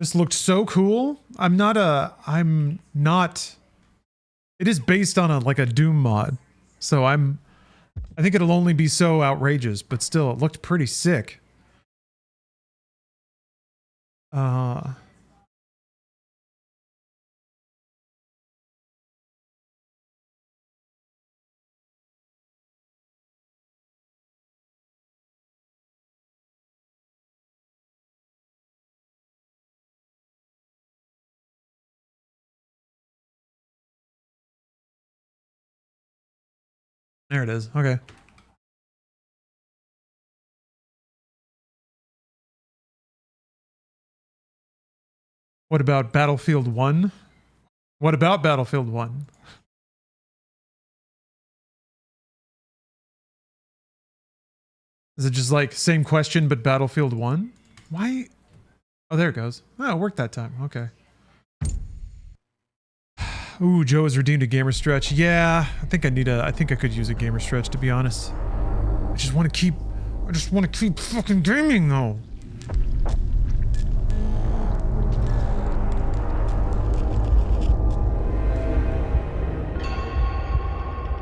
This looked so cool. I'm not. It is based on like a Doom mod. So I think it'll only be so outrageous, but still it looked pretty sick. There it is. Okay. What about Battlefield 1? What about Battlefield 1? Is it just like same question but Battlefield 1? Why? Oh, there it goes. Oh, it worked that time. Okay. Ooh, Joe has redeemed a gamer stretch. Yeah, I think I could use a gamer stretch, to be honest. I just want to keep fucking gaming though.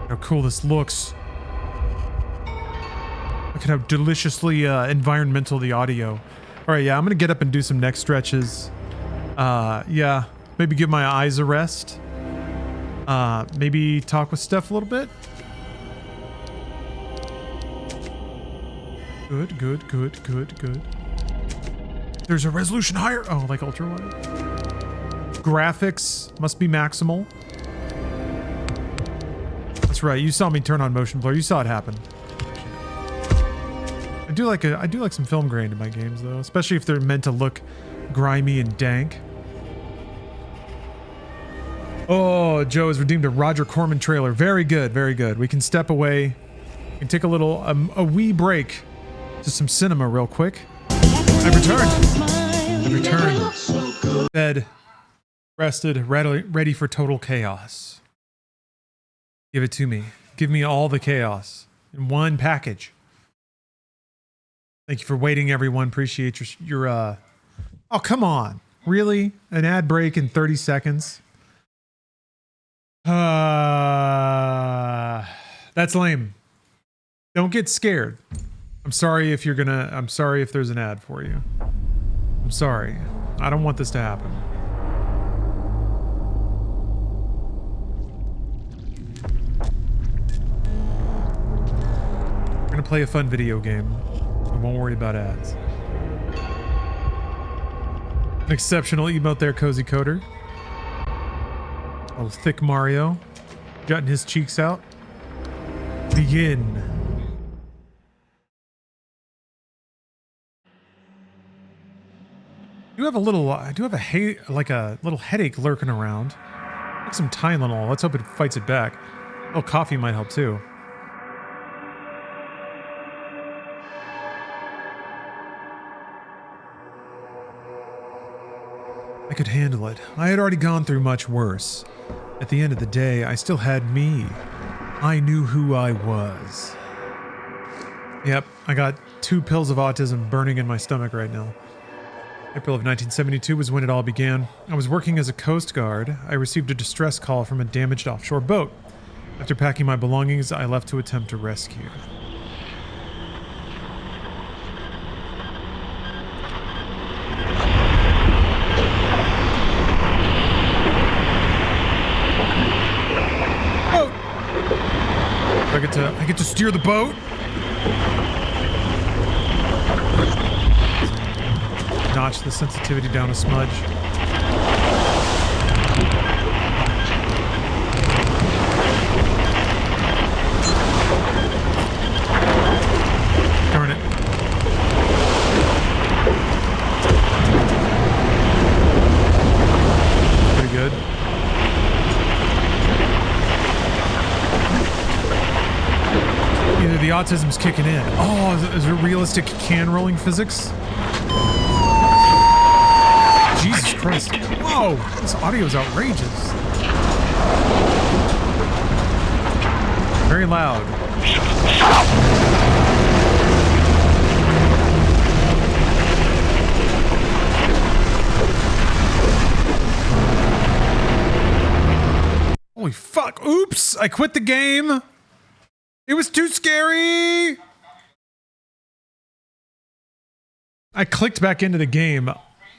How cool this looks. Look at how deliciously environmental the audio. All right, yeah, I'm gonna get up and do some neck stretches. Yeah, maybe give my eyes a rest. Maybe talk with Steph a little bit. Good, good, good, good, good. There's a resolution higher. Oh, like ultra wide. Graphics must be maximal. That's right. You saw me turn on motion blur. You saw it happen. I do like some film grain in my games though, especially if they're meant to look grimy and dank. Oh, Joe has redeemed a Roger Corman trailer. Very good, very good. We can step away and take a little, a wee break to some cinema real quick. I return. Fed, rested, ready for total chaos. Give it to me. Give me all the chaos in one package. Thank you for waiting, everyone. Appreciate your oh, come on. Really? An ad break in 30 seconds? That's lame. Don't get scared. I'm sorry if there's an ad for you. I'm sorry. I don't want this to happen. We're gonna play a fun video game. I won't worry about ads. An exceptional emote there, Cozy Coder. Oh, thick Mario. Jutting his cheeks out. Begin. I do have a little headache lurking around. Like some Tylenol. Let's hope it fights it back. A little coffee might help too. I could handle it. I had already gone through much worse. At the end of the day, I still had me. I knew who I was. Yep, I got 2 pills of autism burning in my stomach right now. April of 1972 was when it all began. I was working as a Coast Guard. I received a distress call from a damaged offshore boat. After packing my belongings, I left to attempt to rescue. I get to steer the boat. Notch the sensitivity down a smudge. Darn it. Pretty good. Either the autism's kicking in. Oh, is it realistic can rolling physics? Jesus Christ. Whoa, this audio is outrageous. Very loud. fuck. Oops. I quit the game. It was too scary. I clicked back into the game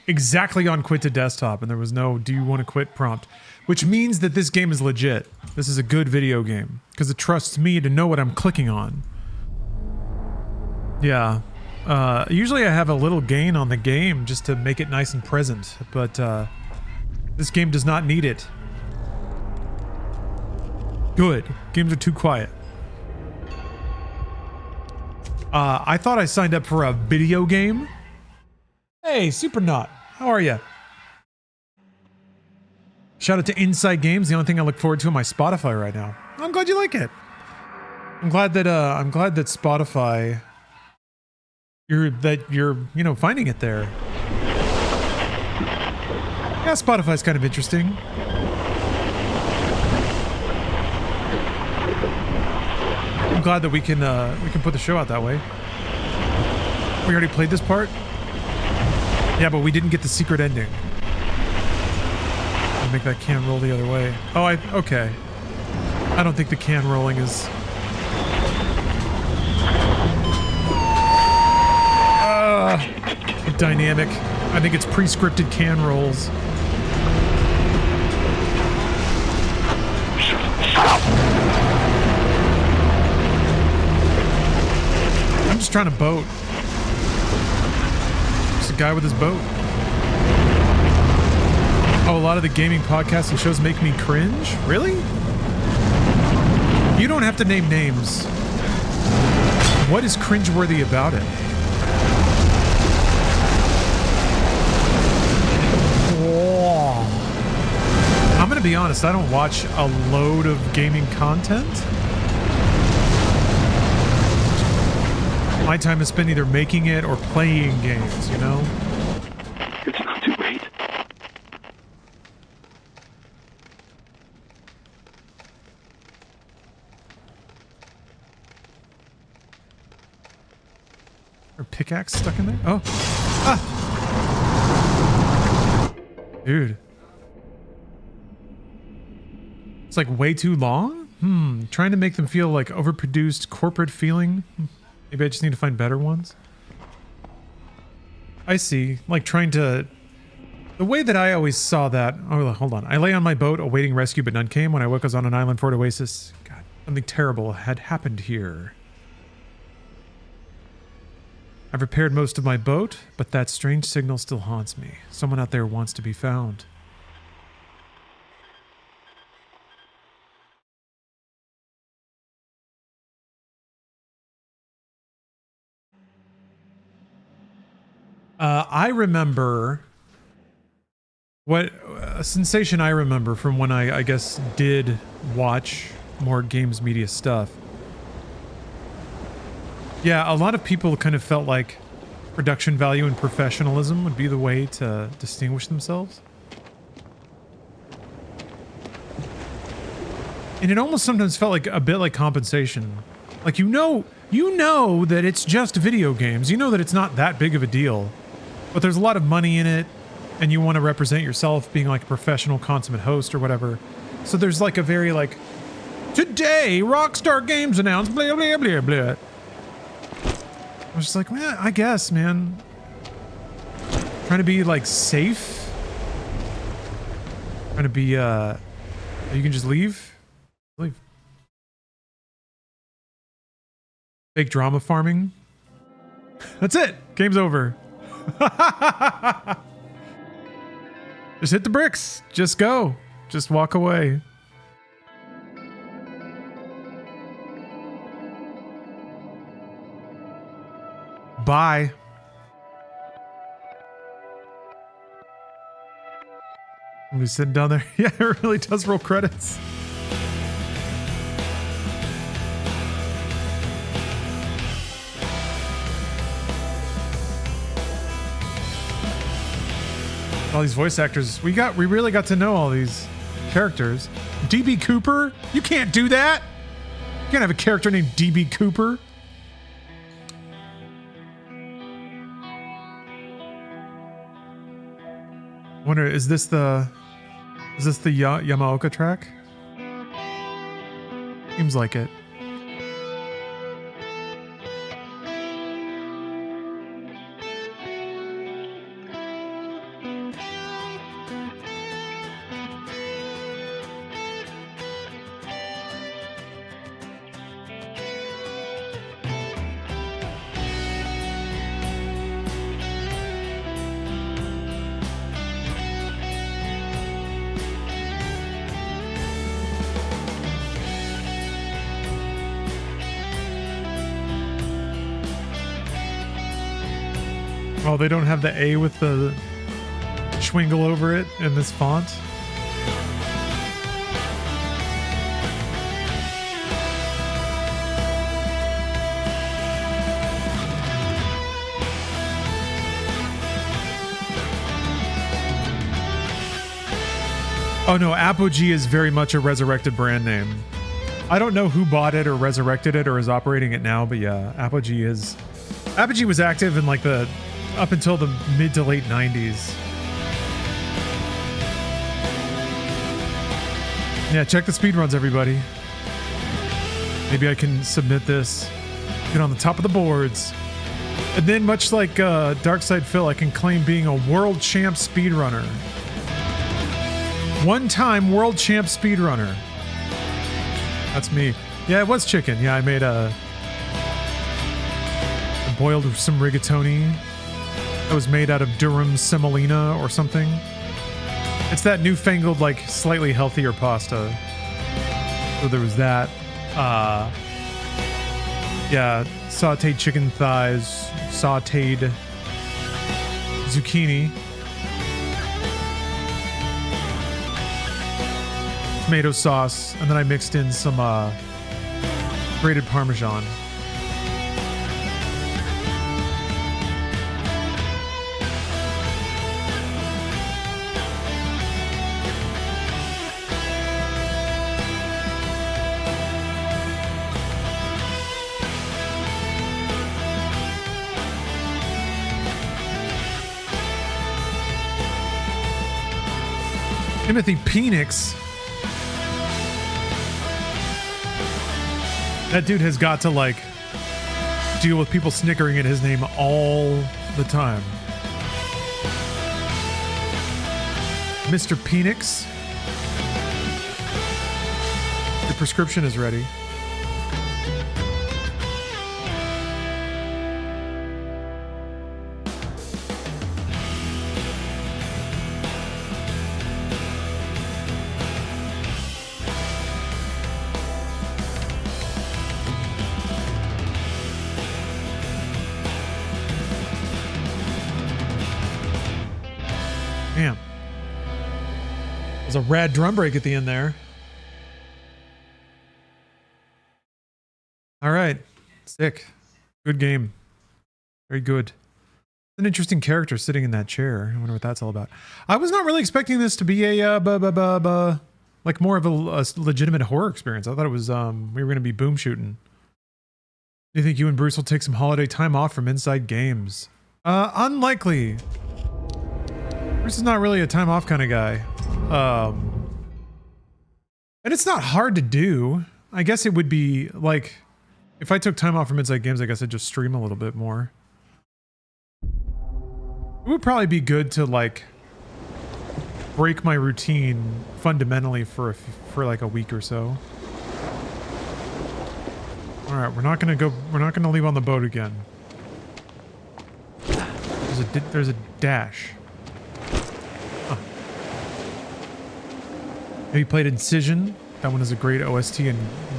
exactly on quit to desktop, and there was no do you want to quit prompt, which means that this game is legit. This is a good video game because it trusts me to know what I'm clicking on. Yeah. Usually I have a little gain on the game just to make it nice and present, but this game does not need it. Good. Games are too quiet. I thought I signed up for a video game. Hey, Supernaut. How are you? Shout out to Inside Games, the only thing I look forward to on my Spotify right now. I'm glad you like it. I'm glad that Spotify you're you know, finding it there. Yeah, Spotify's kind of interesting. I'm glad that we can put the show out that way. We already played this part? Yeah, but we didn't get the secret ending. I'll make that can roll the other way. Oh, okay. I don't think the can rolling is... dynamic. I think it's pre-scripted can rolls. I'm just trying to boat. Just a guy with his boat. Oh, a lot of the gaming podcasts and shows make me cringe? Really? You don't have to name names. What is cringeworthy about it? I'm gonna be honest, I don't watch a load of gaming content. My time is spent either making it or playing games, you know? It's not too late. Or pickaxe stuck in there? Oh. Ah! Dude. It's like way too long? Trying to make them feel like overproduced corporate feeling. Maybe I just need to find better ones. I see. Like trying to... The way that I always saw that... Oh, hold on. I lay on my boat awaiting rescue, but none came. When I woke, I was on an island for an oasis. God, something terrible had happened here. I've repaired most of my boat, but that strange signal still haunts me. Someone out there wants to be found. I remember what a sensation I remember from when I guess did watch more games media stuff. Yeah, a lot of people kind of felt like production value and professionalism would be the way to distinguish themselves. And it almost sometimes felt like a bit like compensation. Like you know that it's just video games. You know that it's not that big of a deal. But there's a lot of money in it, and you want to represent yourself being like a professional consummate host or whatever. So there's like a very like, today Rockstar Games announced blah blah blah blah. I was just like, man, I guess, man. Trying to be like safe. Trying to be you can just leave. Leave. Fake drama farming. That's it. Game's over. Just hit the bricks. Just go. Just walk away. Bye. I'm just sitting down there. Yeah, it really does roll credits. All these voice actors, we really got to know all these characters. DB Cooper? You can't do that. You can't have a character named DB Cooper. Wonder, is this the Yamaoka track? Seems like it. Oh, they don't have the A with the schwingle over it in this font. Oh no, Apogee is very much a resurrected brand name. I don't know who bought it or resurrected it or is operating it now, but yeah, Apogee was active in like the up until the mid to late 90s. Yeah, check the speedruns, everybody. Maybe I can submit this, get on the top of the boards. And then, much like Darkside Phil, I can claim being a world champ speedrunner. One-time world champ speedrunner. That's me. Yeah, it was chicken. Yeah, I made I boiled some rigatoni. That was made out of durum semolina or something. It's that newfangled, like, slightly healthier pasta. So there was that. Yeah, sauteed chicken thighs, sauteed zucchini, tomato sauce, and then I mixed in some grated Parmesan. Timothy Phoenix. That dude has got to like deal with people snickering at his name all the time. Mr. Phoenix. The prescription is ready. Damn. There's a rad drum break at the end there. All right. Sick. Good game. Very good. An interesting character sitting in that chair. I wonder what that's all about. I was not really expecting this to be a like more of a legitimate horror experience. I thought it was we were going to be boom shooting. Do you think you and Bruce will take some holiday time off from Inside Games? Unlikely. Bruce is not really a time off kind of guy. And it's not hard to do. I guess it would be like, if I took time off from Inside Games, I guess I'd just stream a little bit more. It would probably be good to like break my routine fundamentally for like a week or so. All right, we're not gonna leave on the boat again. There's a dash. Huh. Have you played Incision? That one is a great OST in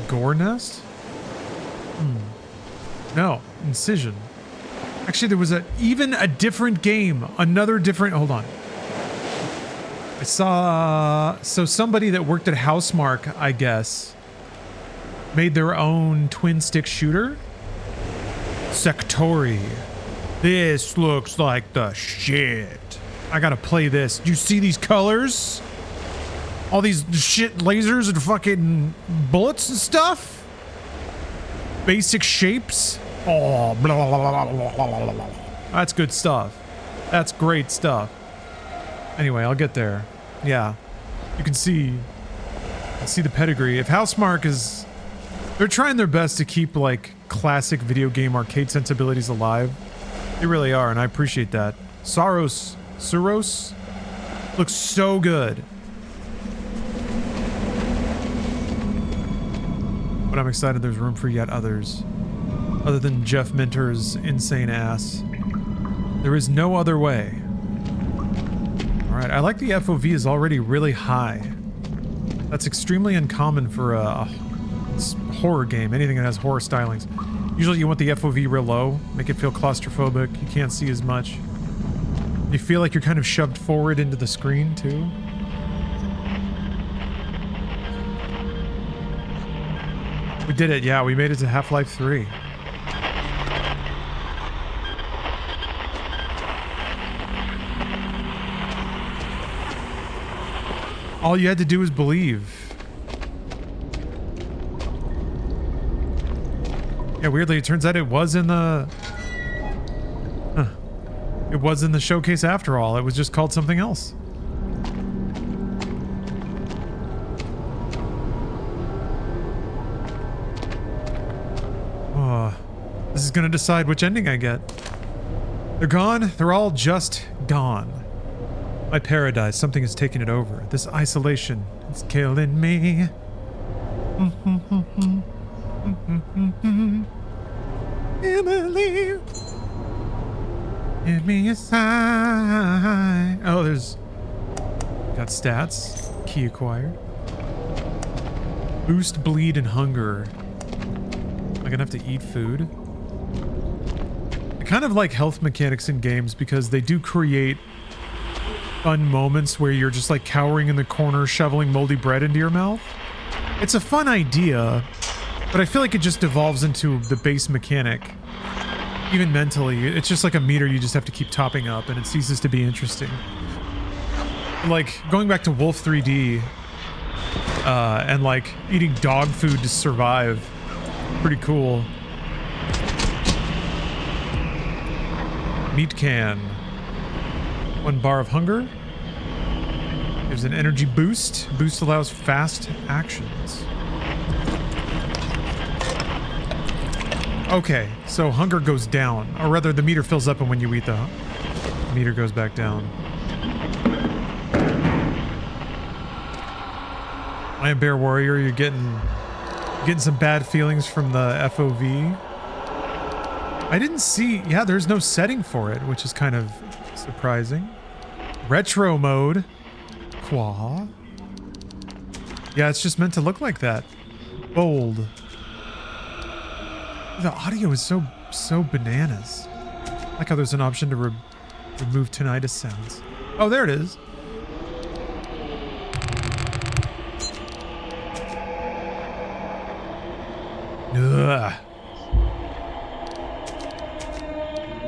Gore Nest. No, Incision. Actually, there was even a different game. Another different. Hold on. I saw. So somebody that worked at Housemarque, I guess, made their own twin stick shooter. Sectori. This looks like the shit. I gotta play this. Do you see these colors? All these shit lasers and fucking bullets and stuff? Basic shapes? Oh, blah, blah, blah, blah, blah, blah. That's good stuff. That's great stuff. Anyway, I'll get there. Yeah. You can see the pedigree. If Housemarque is They're trying their best to keep like classic video game arcade sensibilities alive. They really are, and I appreciate that. Suros looks so good. But I'm excited there's room for yet others. Other than Jeff Minter's insane ass. There is no other way. Alright, I like the FOV is already really high. That's extremely uncommon for a horror game, anything that has horror stylings. Usually you want the FOV real low, make it feel claustrophobic, you can't see as much. You feel like you're kind of shoved forward into the screen too. We did it, yeah, we made it to Half-Life 3. All you had to do was believe. Yeah, weirdly, it turns out it was in the... Huh. It was in the showcase after all. It was just called something else. Oh, this is gonna decide which ending I get. They're gone. They're all just gone. My paradise, something has taken it over. This isolation is killing me. Emily, give me a sign. Oh, there's... Got stats. Key acquired. Boost, bleed, and hunger. Am I gonna have to eat food? I kind of like health mechanics in games because they do create fun moments where you're just like cowering in the corner shoveling moldy bread into your mouth. It's a fun idea, but I feel like it just devolves into the base mechanic. Even mentally, it's just like a meter you just have to keep topping up and it ceases to be interesting. Like going back to Wolf 3D and like eating dog food to survive. Pretty cool. Meat can. 1 bar of hunger. Gives an energy boost. Boost allows fast actions. Okay, so hunger goes down. Or rather, the meter fills up and when you eat the meter goes back down. I am Bear Warrior, you're getting some bad feelings from the FOV. I didn't see... Yeah, there's no setting for it, which is kind of surprising. Retro mode. Quah. Yeah, it's just meant to look like that. Bold. The audio is so bananas. I like how there's an option to remove tinnitus sounds. Oh, there it is. Ugh.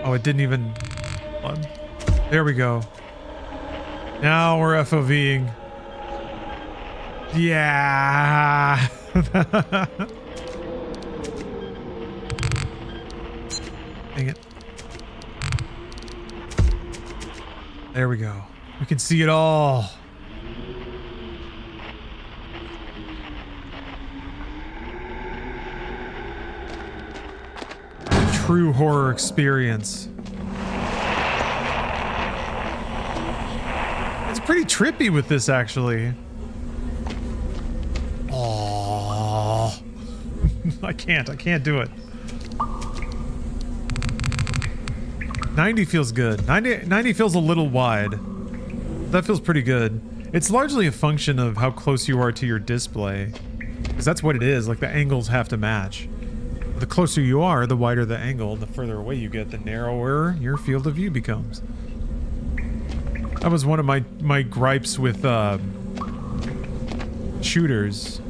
Oh, it didn't even... There we go. Now we're FOVing. Yeah. Dang it. There we go. We can see it all. True horror experience. It's pretty trippy with this, actually. Oh, I can't do it. 90 feels good. 90 feels a little wide. That feels pretty good. It's largely a function of how close you are to your display. Because that's what it is, like the angles have to match. The closer you are, the wider the angle, and the further away you get, the narrower your field of view becomes. That was one of my gripes with shooters.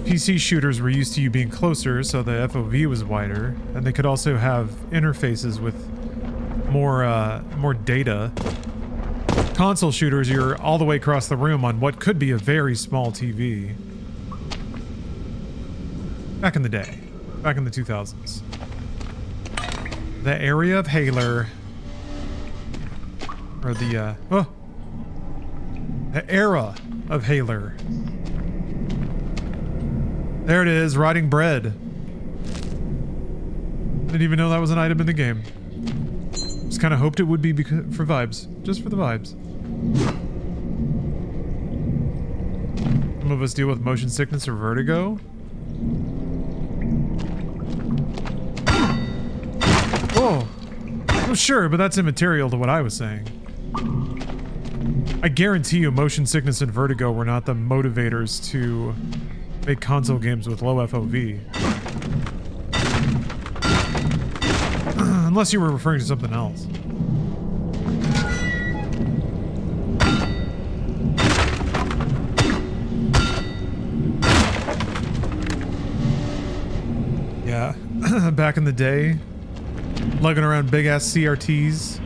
PC shooters were used to you being closer, so the FOV was wider, and they could also have interfaces with more data. Console shooters, you're all the way across the room on what could be a very small TV. Back in the day. Back in the 2000s. The area of Haler. Or the, the era of Haler. There it is, rotting bread. Didn't even know that was an item in the game. Just kind of hoped it would be for vibes. Just for the vibes. Some of us deal with motion sickness or vertigo. Oh, well, sure, but that's immaterial to what I was saying. I guarantee you motion sickness and vertigo were not the motivators to make console games with low FOV. Unless you were referring to something else. Yeah, back in the day, lugging around big ass CRTs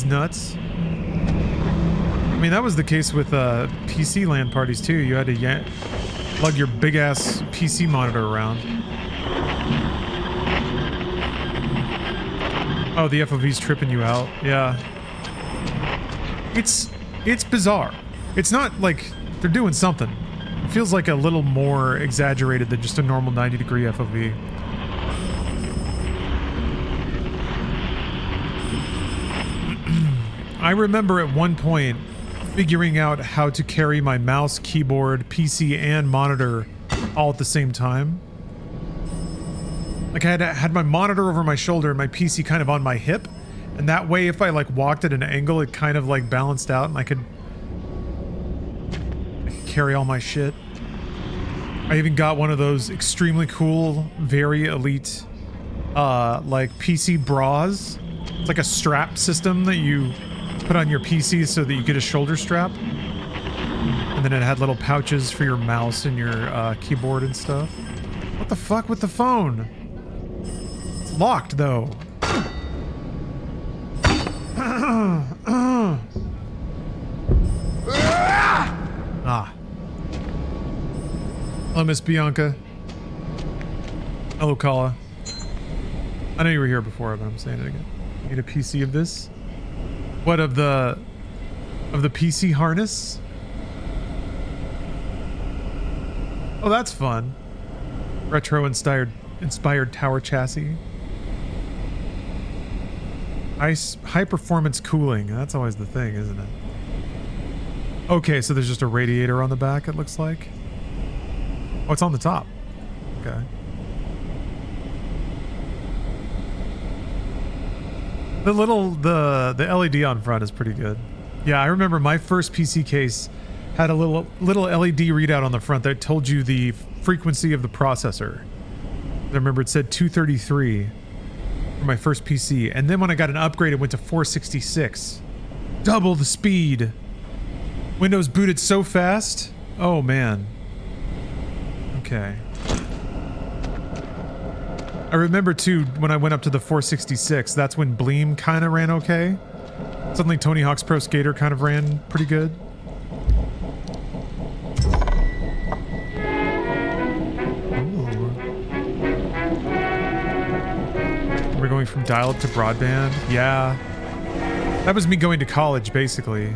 nuts. I mean, that was the case with PC LAN parties too. You had to lug your big ass PC monitor around. Oh, the FOV's tripping you out. Yeah. It's bizarre. It's not like they're doing something. It feels like a little more exaggerated than just a normal 90-degree FOV. I remember at one point figuring out how to carry my mouse, keyboard, PC, and monitor all at the same time. Like I had my monitor over my shoulder and my PC kind of on my hip, and that way if I like walked at an angle it kind of like balanced out and I could carry all my shit. I even got one of those extremely cool, very elite like PC bras. It's like a strap system that you put on your PC so that you get a shoulder strap. And then it had little pouches for your mouse and your keyboard and stuff. What the fuck with the phone? It's locked though. Ah. Hello, Miss Bianca. Hello, Kala. I know you were here before, but I'm saying it again. Need a PC of this? What, of the PC harness? Oh, that's fun. Retro inspired tower chassis. High performance cooling. That's always the thing, isn't it? Okay, so there's just a radiator on the back, it looks like. Oh, it's on the top. Okay. The LED on front is pretty good. Yeah, I remember my first PC case had a little LED readout on the front that told you the frequency of the processor. I remember it said 233 for my first PC, and then when I got an upgrade it went to 466. Double the speed. Windows booted so fast. Oh man. Okay. I remember too, when I went up to the 466, that's when Bleem kind of ran okay. Suddenly Tony Hawk's Pro Skater kind of ran pretty good. Ooh. We're going from dial-up to broadband. Yeah. That was me going to college, basically.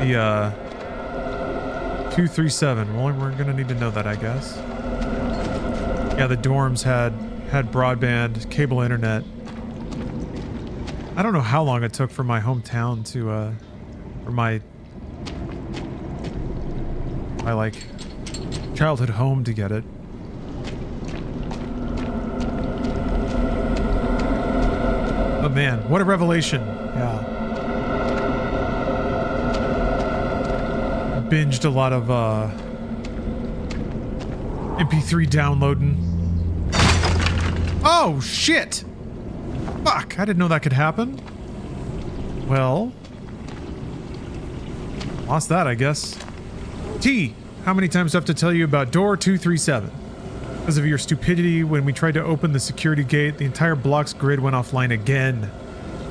The, 237. Well, we're gonna need to know that, I guess. Yeah, the dorms had broadband, cable internet. I don't know how long it took for my hometown to, for my like childhood home to get it. Oh man, what a revelation. Yeah. I binged a lot of, MP3 downloading. Oh, shit! Fuck, I didn't know that could happen. Well... lost that, I guess. T, how many times do I have to tell you about door 237? Because of your stupidity, when we tried to open the security gate, the entire block's grid went offline again.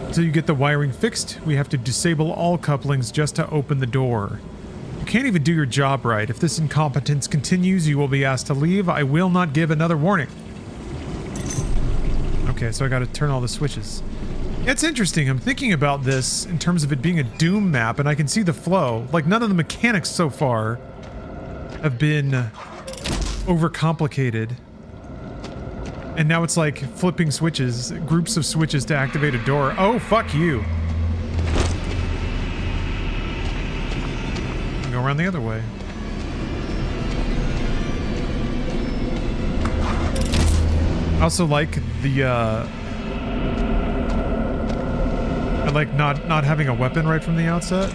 Until you get the wiring fixed, we have to disable all couplings just to open the door. You can't even do your job right. If this incompetence continues, you will be asked to leave. I will not give another warning. Okay, so I gotta turn all the switches. It's interesting. I'm thinking about this in terms of it being a Doom map, and I can see the flow. Like, none of the mechanics so far have been overcomplicated. And now it's like flipping switches, groups of switches to activate a door. Oh, fuck you. Go around the other way. I also like the, I like not having a weapon right from the outset.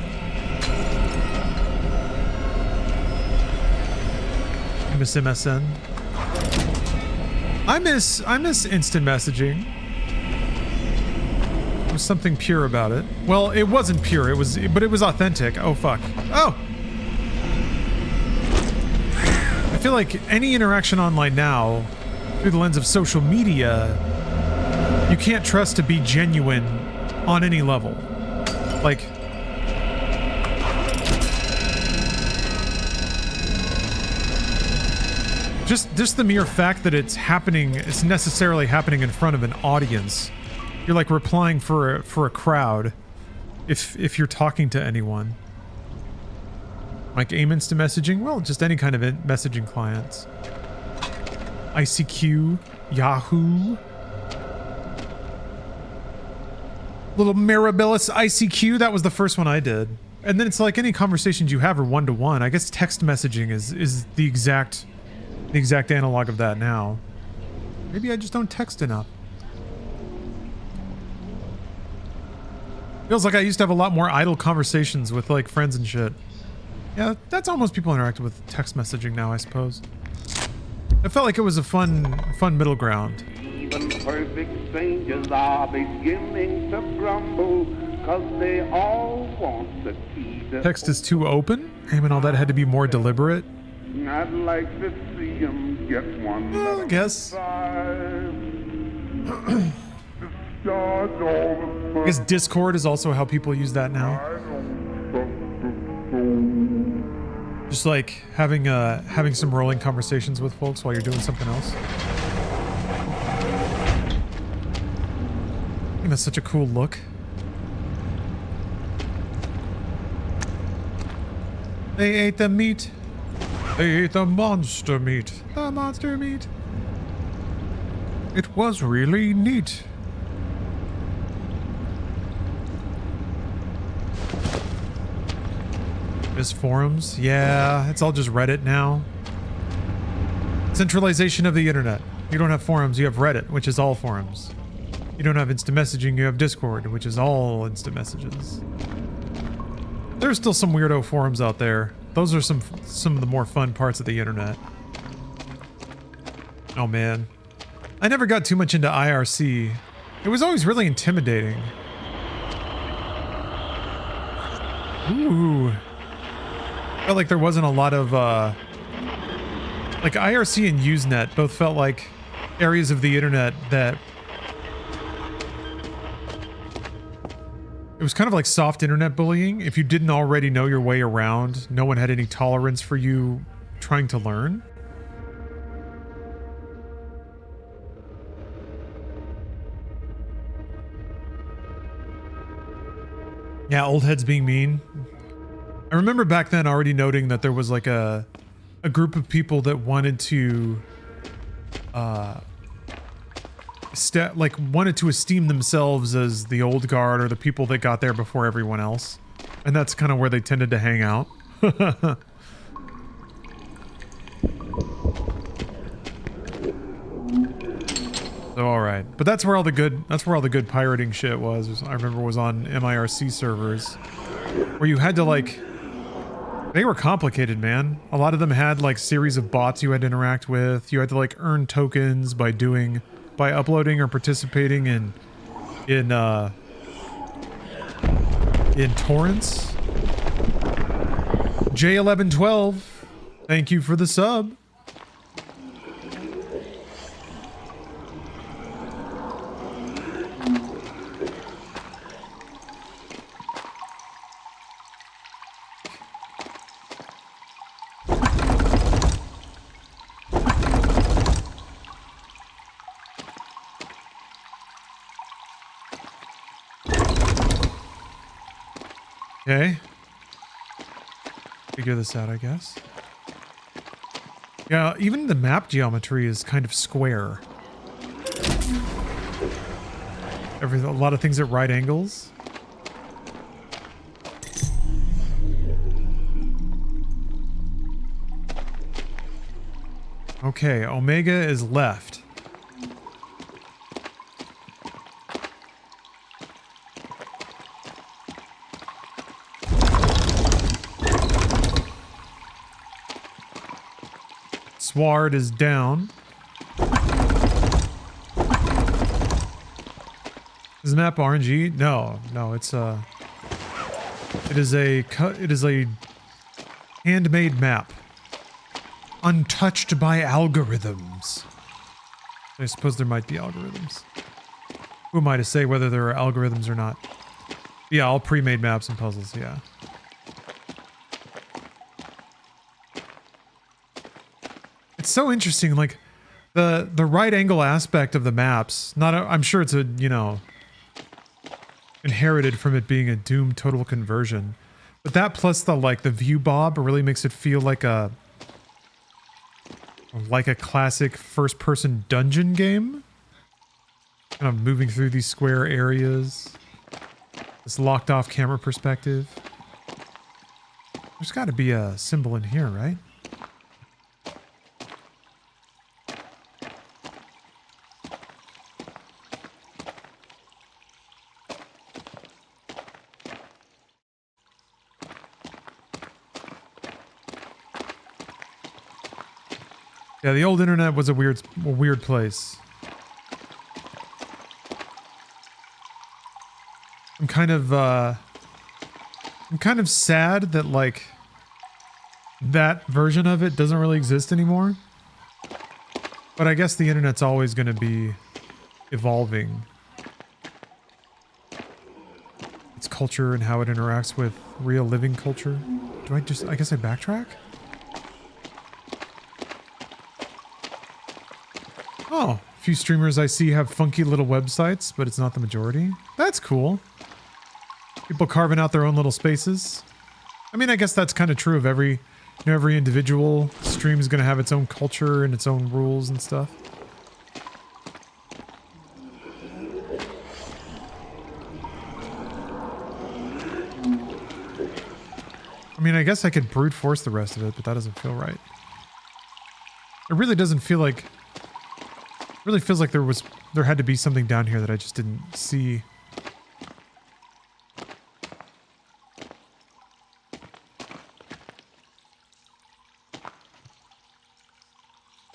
I miss MSN. I miss instant messaging. There was something pure about it. Well, it wasn't pure, but it was authentic. Oh fuck. Oh! I feel like any interaction online now, through the lens of social media, you can't trust to be genuine on any level. Like, just the mere fact that it's happening, it's necessarily happening in front of an audience. You're like replying for a crowd if you're talking to anyone. Like AIM instant messaging? Well, just any kind of messaging clients. ICQ, Yahoo. Little Mirabilis ICQ, that was the first one I did. And then it's like any conversations you have are one-to-one. I guess text messaging is the exact analog of that now. Maybe I just don't text enough. Feels like I used to have a lot more idle conversations with like friends and shit. Yeah, that's almost people interacting with text messaging now, I suppose. It felt like it was a fun middle ground. Even perfect strangers are beginning to grumble, 'cause they all want the key to Text is too open? AIM and all that had to be more deliberate? I'd like to see him get one. I guess. I guess Discord is also how people use that now. Just like having some rolling conversations with folks while you're doing something else. I think that's such a cool look. They ate the meat. They ate the monster meat. The monster meat. It was really neat. Miss forums? Yeah, it's all just Reddit now. Centralization of the internet. You don't have forums, you have Reddit, which is all forums. You don't have instant messaging, you have Discord, which is all instant messages. There's still some weirdo forums out there. Those are some of the more fun parts of the internet. Oh man. I never got too much into IRC. It was always really intimidating. Ooh. Felt like there wasn't a lot of, like IRC and Usenet both felt like areas of the internet that it was kind of like soft internet bullying. If you didn't already know your way around, no one had any tolerance for you trying to learn. Yeah, old heads being mean. I remember back then already noting that there was like a group of people that wanted to wanted to esteem themselves as the old guard or the people that got there before everyone else. And that's kind of where they tended to hang out. So alright. But that's where all the good pirating shit was. I remember was on MIRC servers. Where you had to like they were complicated, man. A lot of them had like series of bots you had to interact with. You had to like earn tokens by uploading or participating in torrents. J1112, thank you for the sub. Okay. Figure this out, I guess. Yeah, even the map geometry is kind of square. A lot of things at right angles. Okay, Omega is left. Sward is down. Is the map RNG? No, it's it is a handmade map, untouched by algorithms. I suppose there might be algorithms. Who am I to say whether there are algorithms or not? Yeah, all pre-made maps and puzzles. Yeah. It's so interesting, like the right angle aspect of the maps. I'm sure it's inherited from it being a Doom total conversion, but that plus the view bob really makes it feel like a classic first-person dungeon game. Kind of moving through these square areas. This locked-off camera perspective. There's got to be a symbol in here, right? Yeah, the old internet was a weird place. I'm kind of sad that like that version of it doesn't really exist anymore. But I guess the internet's always going to be evolving. Its culture and how it interacts with real living culture. I guess I backtrack? Oh, a few streamers I see have funky little websites, but it's not the majority. That's cool. People carving out their own little spaces. I mean, I guess that's kind of true of every individual stream is going to have its own culture and its own rules and stuff. I mean, I guess I could brute force the rest of it, but that doesn't feel right. It really doesn't feel like... It really feels like there had to be something down here that I just didn't see.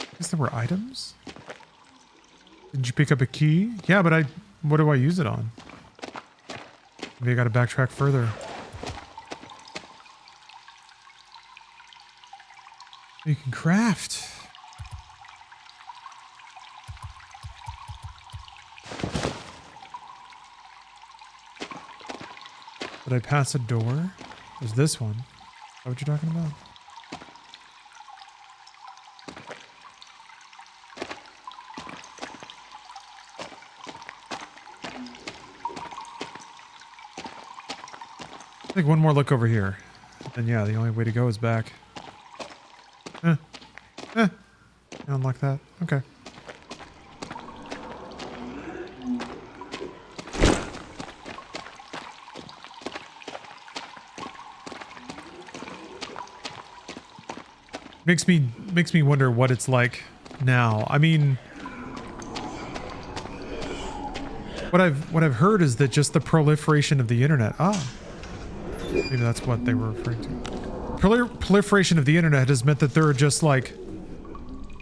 I guess there were items? Did you pick up a key? Yeah, but what do I use it on? Maybe I gotta backtrack further. You can craft. Did I pass a door? There's this one. Is that what you're talking about? Take one more look over here. And yeah, the only way to go is back. Unlock that. Okay. Makes me wonder what it's like now. I mean, what I've heard is that just the proliferation of the internet. Maybe that's what they were referring to. Proliferation of the internet has meant that there are just like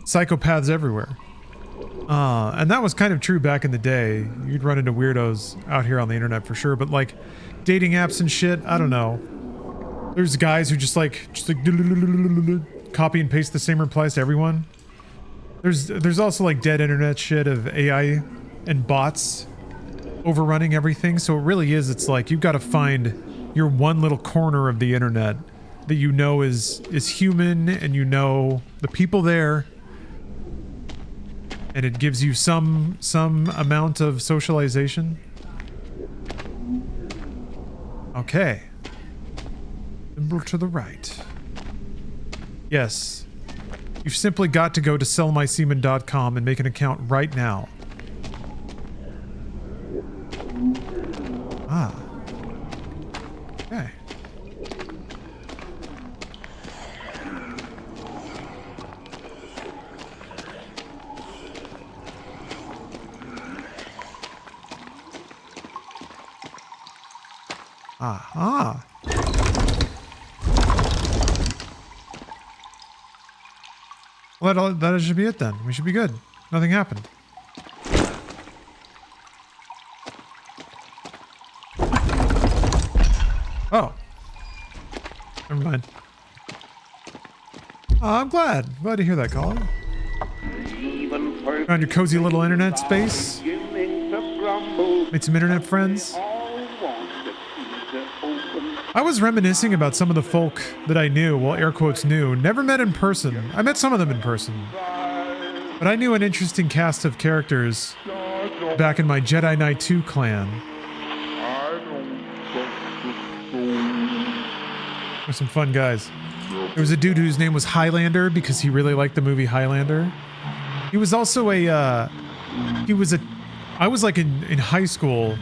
psychopaths everywhere. And that was kind of true back in the day. You'd run into weirdos out here on the internet for sure, but like dating apps and shit, I don't know. There's guys who just like copy and paste the same replies to everyone. There's also like dead internet shit of AI and bots overrunning everything. So it really is, it's like you've got to find your one little corner of the internet that you know is human, and you know the people there, and it gives you some amount of socialization. Okay. Symbol to the right. Yes. You've simply got to go to sellmysemen.com and make an account right now. Ah. Okay. Aha. Well, that should be it then. We should be good. Nothing happened. Oh. Never mind. Oh, I'm glad. Glad to hear that, Colin. Found your cozy little internet space. Made some internet friends. I was reminiscing about some of the folk that I knew, well, air quotes knew, never met in person. I met some of them in person. But I knew an interesting cast of characters back in my Jedi Knight 2 clan. There's some fun guys. There was a dude whose name was Highlander because he really liked the movie Highlander. He was also I was like in high school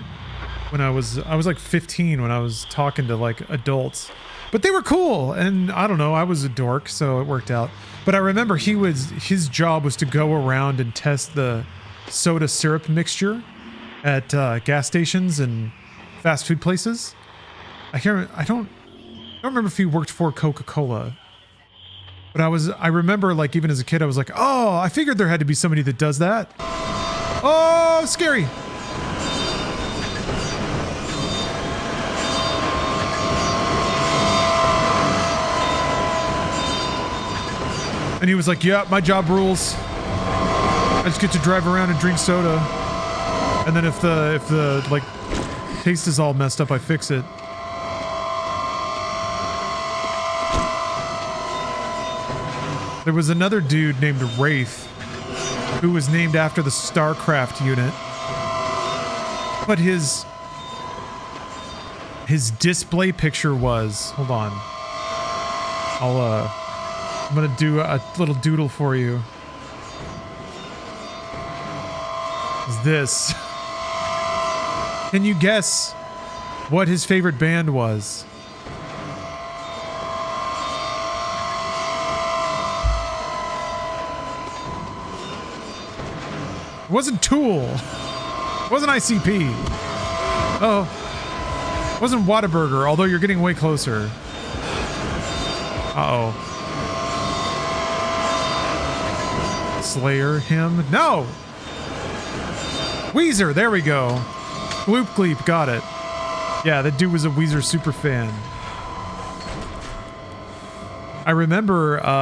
when I was like 15 when I was talking to like adults, but they were cool, and I don't know, I was a dork, so it worked out. But I remember his job was to go around and test the soda syrup mixture at gas stations and fast food places. I don't remember if he worked for Coca-Cola, but I remember, like, even as a kid I was like, oh, I figured there had to be somebody that does that. Oh, scary. And he was like, yeah, my job rules. I just get to drive around and drink soda. And then if the like taste is all messed up, I fix it. There was another dude named Wraith who was named after the StarCraft unit. But his display picture was, hold on. I'm gonna do a little doodle for you. Is this? Can you guess what his favorite band was? It wasn't Tool. It wasn't ICP. Oh. It wasn't Whataburger, although you're getting way closer. Uh-oh. Slayer, him? No! Weezer, there we go. Gloop Gleep, got it. Yeah, that dude was a Weezer super fan. I remember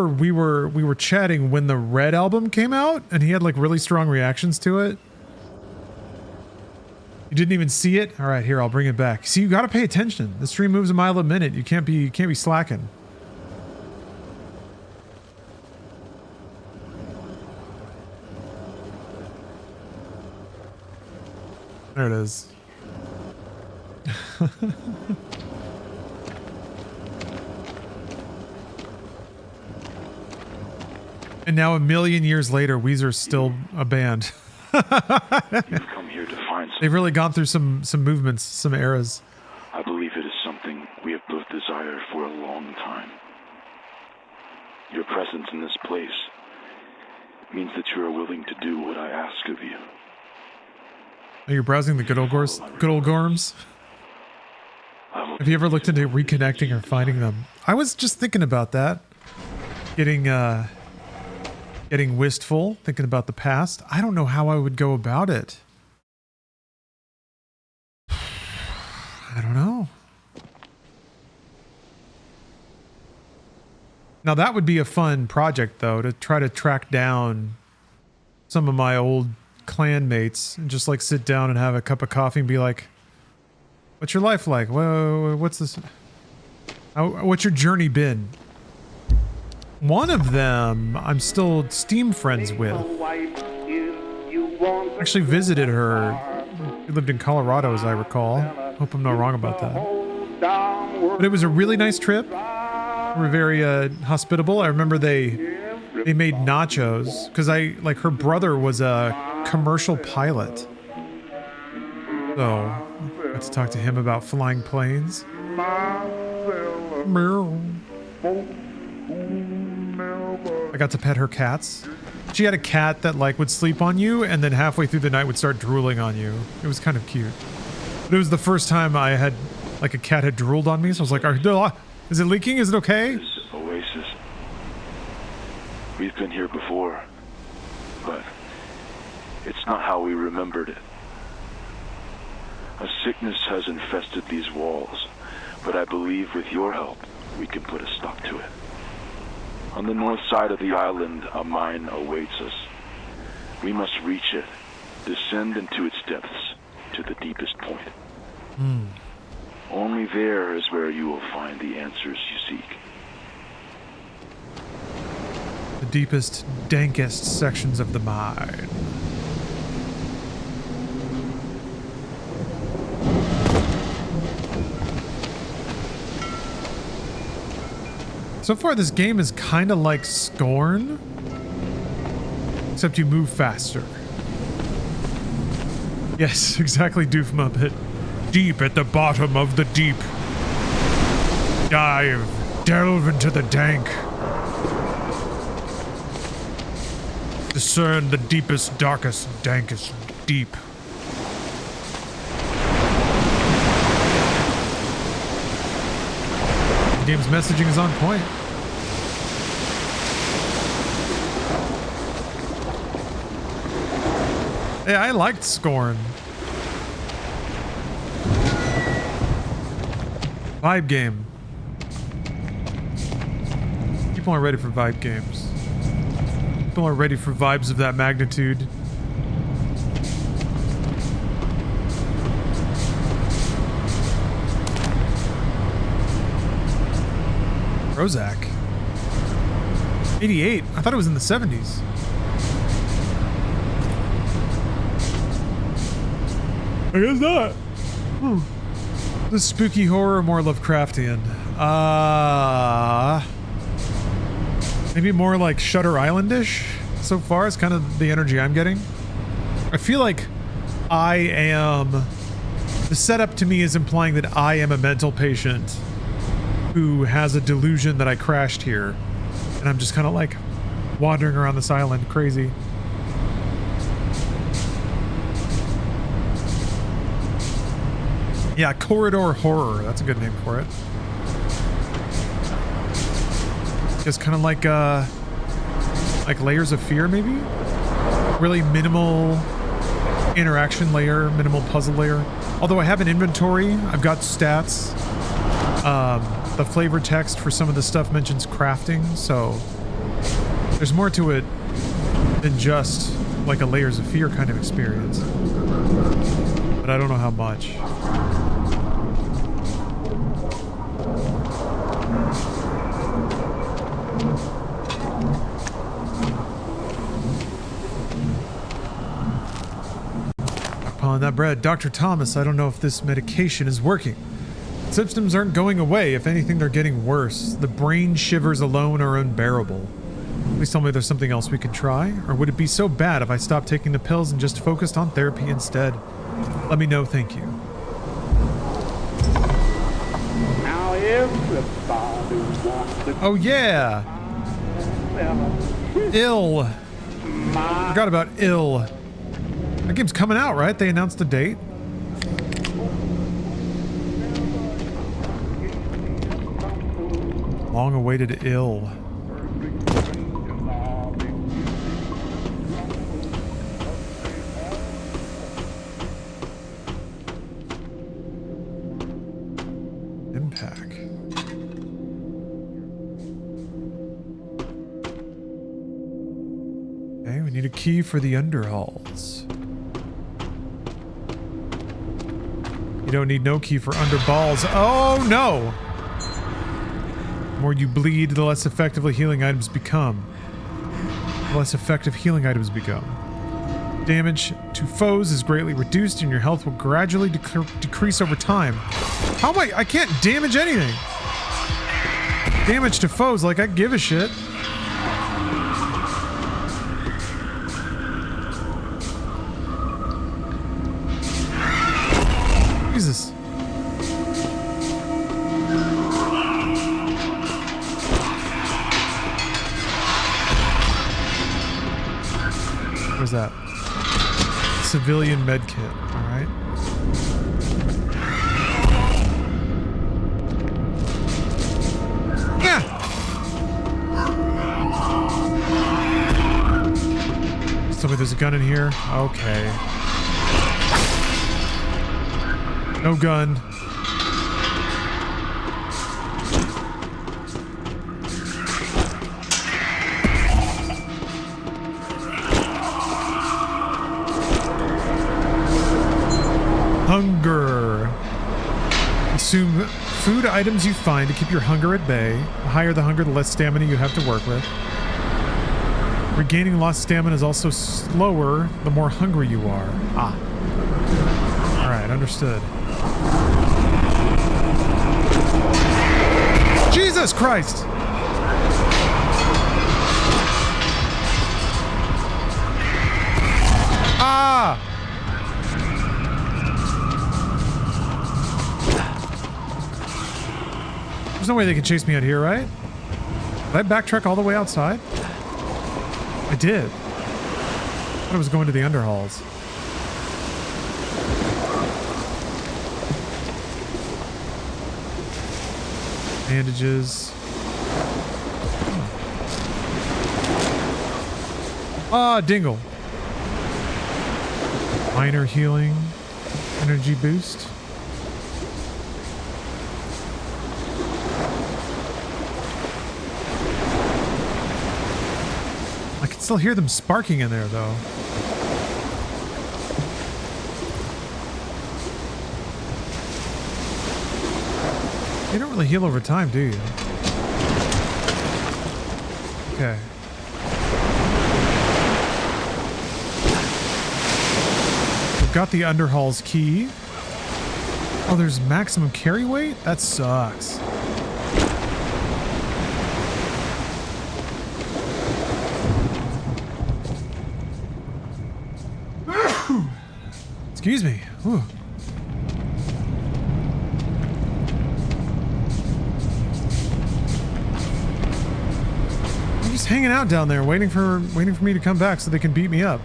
we were chatting when the Red album came out, and he had like really strong reactions to it. You didn't even see it? All right, here, I'll bring it back. See, you got to pay attention. The stream moves a mile a minute. You can't be slacking. There it is. And now a million years later, Weezer's still a band. You've come here to find They've really gone through some movements, some eras. I believe it is something we have both desired for a long time. Your presence in this place means that you are willing to do what I ask of you. Are you browsing the good old gorms? Have you ever looked into reconnecting or finding them? I was just thinking about that. Getting wistful, thinking about the past. I don't know how I would go about it. I don't know. Now that would be a fun project, though, to try to track down some of my old clan mates and just like sit down and have a cup of coffee and be like, what's your life like? Whoa, what's this? What's your journey been? One of them I'm still Steam friends with. Actually visited her. She lived in Colorado, as I recall. Hope I'm not wrong about that. But it was a really nice trip. They were very hospitable. I remember they made nachos because her brother was a commercial pilot. So I got to talk to him about flying planes. I got to pet her cats. She had a cat that would sleep on you and then halfway through the night would start drooling on you. It was kind of cute. But it was the first time I had a cat had drooled on me, so I was like, is it leaking? Is it okay? This oasis. We've been here before, but it's not how we remembered it. A sickness has infested these walls, but I believe with your help, we can put a stop to it. On the north side of the island, a mine awaits us. We must reach it, descend into its depths to the deepest point. Only there is where you will find the answers you seek. The deepest, dankest sections of the mine. So far, this game is kind of like Scorn, except you move faster. Yes, exactly, Doof Muppet. Deep at the bottom of the deep. Delve into the dank. Discern the deepest, darkest, dankest deep. The game's messaging is on point. Hey, I liked Scorn. Vibe game. People aren't ready for vibe games. People aren't ready for vibes of that magnitude. Prozac. 88. I thought it was in the 70s. I guess not. This spooky horror, more Lovecraftian. Maybe more like Shutter Island-ish so far is kind of the energy I'm getting. I feel like the setup to me is implying that I am a mental patient who has a delusion that I crashed here. And I'm just kind of wandering around this island crazy. Yeah, corridor horror. That's a good name for it. Just kind of like layers of fear, maybe? Really minimal interaction layer, minimal puzzle layer. Although I have an inventory, I've got stats. The flavor text for some of the stuff mentions crafting, so there's more to it than just like a layers of fear kind of experience. But I don't know how much. On that bread. Dr. Thomas, I don't know if this medication is working. Symptoms aren't going away. If anything, they're getting worse. The brain shivers alone are unbearable. Please tell me there's something else we could try. Or would it be so bad if I stopped taking the pills and just focused on therapy instead? Let me know, thank you. Now everybody wants to Oh yeah! Ill. Forgot about Ill. That game's coming out, right? They announced a date. Long-awaited Ill. Impact. Okay, we need a key for the underhalls. You don't need no key for underballs. Oh no! The more you bleed, the less effectively healing items become. The less effective healing items become. Damage to foes is greatly reduced and your health will gradually decrease over time. How am I can't damage anything. Damage to foes, like I give a shit. Jesus. What is that? Civilian med kit. All right. Yeah. Tell me there's a gun in here. Okay. No gun. Hunger. Consume food items you find to keep your hunger at bay. The higher the hunger, the less stamina you have to work with. Regaining lost stamina is also slower the more hungry you are. Ah. Alright, understood. Jesus Christ! Ah! There's no way they can chase me out here, right? Did I backtrack all the way outside? I did. I thought I was going to the underhalls. Bandages. Ah, dingle. Minor healing. Energy boost. I can still hear them sparking in there, though. You don't really heal over time, do you? Okay. We've got the Underhall's key. Oh, there's maximum carry weight? That sucks. Excuse me. Whew. I'm just hanging out down there, waiting for me to come back so they can beat me up.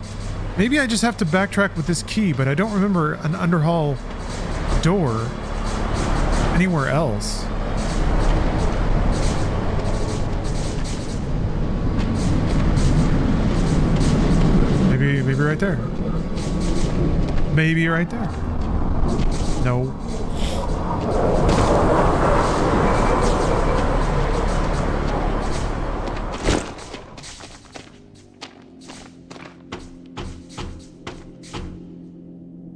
Maybe I just have to backtrack with this key, but I don't remember an underhall door anywhere else. Maybe right there. Maybe right there. No.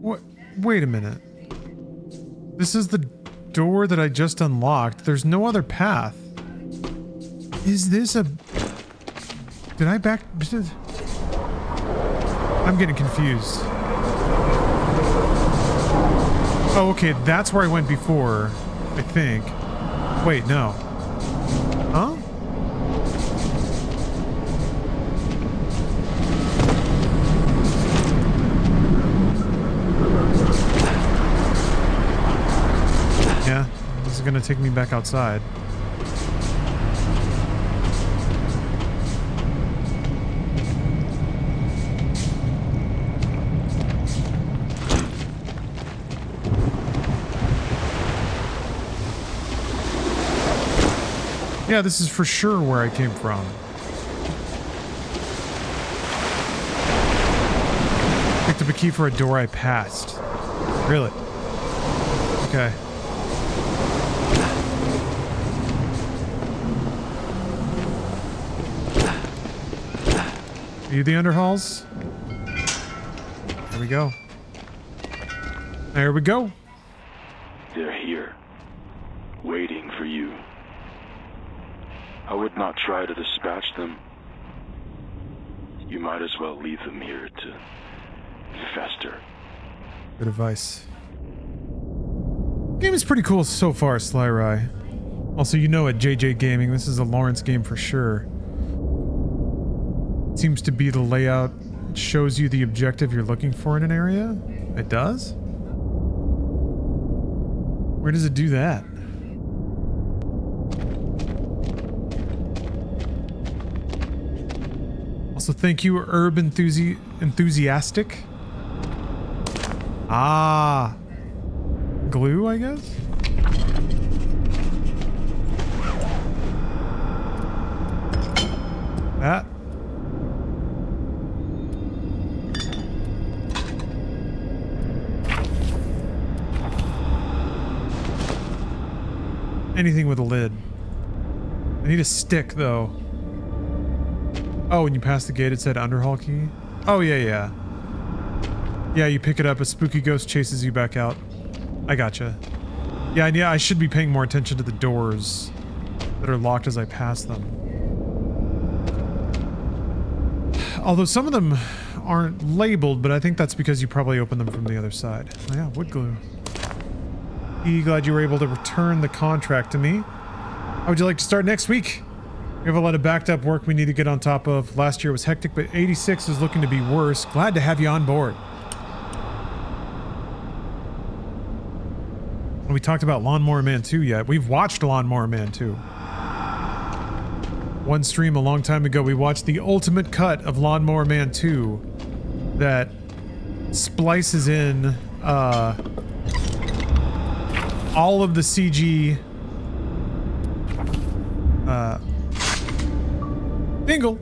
What? Wait a minute. This is the door that I just unlocked. There's no other path. Is this a... Did I back... I'm getting confused. Oh, okay, that's where I went before, I think. Wait, no. Huh? Yeah, this is gonna take me back outside. Yeah, this is for sure where I came from. Picked up a key for a door I passed. Really? Okay. Are you the underhalls? There we go. There we go. They're here, waiting for you. I would not try to dispatch them. You might as well leave them here to fester. Good advice. Game is pretty cool so far, Sly Rye. Also, you know at JJ Gaming, this is a Lawrence game for sure. Seems to be the layout. It shows you the objective you're looking for in an area. It does? Where does it do that? Also, thank you, Herb Enthusiastic. Ah. Glue, I guess? That. Anything with a lid. I need a stick, though. Oh, when you pass the gate, it said underhaul key? Oh, yeah. Yeah, you pick it up, a spooky ghost chases you back out. I gotcha. Yeah, I should be paying more attention to the doors that are locked as I pass them. Although some of them aren't labeled, but I think that's because you probably opened them from the other side. Oh yeah, wood glue. Glad you were able to return the contract to me. How would you like to start next week? We have a lot of backed up work we need to get on top of. Last year was hectic, but 86 is looking to be worse. Glad to have you on board. We talked about Lawnmower Man 2 yet. We've watched Lawnmower Man 2. One stream a long time ago, we watched the ultimate cut of Lawnmower Man 2 that splices in all of the CG Bingle!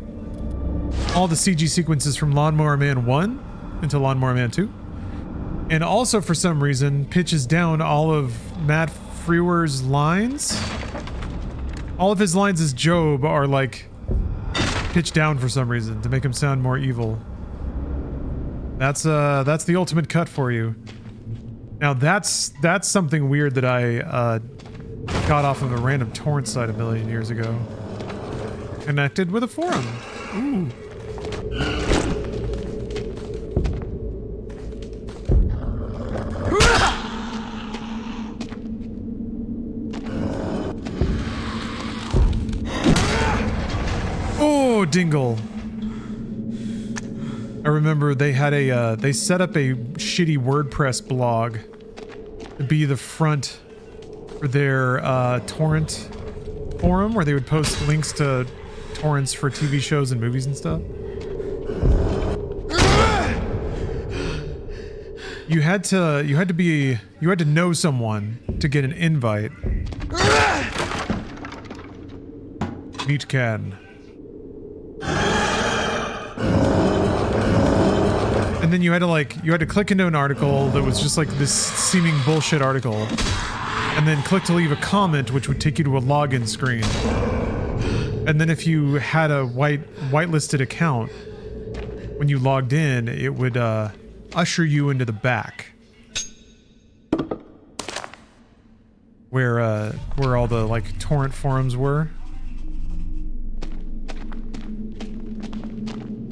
All the CG sequences from Lawnmower Man 1 into Lawnmower Man 2. And also, for some reason, pitches down all of Matt Frewer's lines. All of his lines as Job are, like, pitched down for some reason to make him sound more evil. That's the ultimate cut for you. Now, that's something weird that I, got off of a random torrent site a million years ago. Connected with a forum. Ooh. Oh, Dingle. I remember they had they set up a shitty WordPress blog to be the front for their torrent forum where they would post links to torrents for TV shows and movies and stuff. You had to know someone to get an invite. Meet Can. And then you had to click into an article that was just like this seeming bullshit article. And then click to leave a comment, which would take you to a login screen. And then if you had a whitelisted account, when you logged in, it would usher you into the back. Where all the, like, torrent forums were.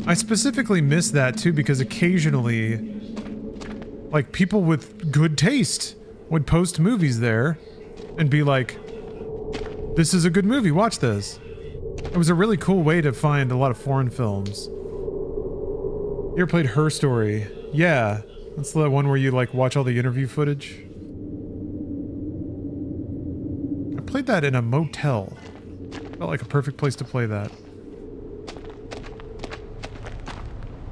I specifically miss that, too, because occasionally, like, people with good taste would post movies there and be like, this is a good movie, watch this. It was a really cool way to find a lot of foreign films. You ever played Her Story? Yeah, that's the one where you, like, watch all the interview footage. I played that in a motel. Felt like a perfect place to play that.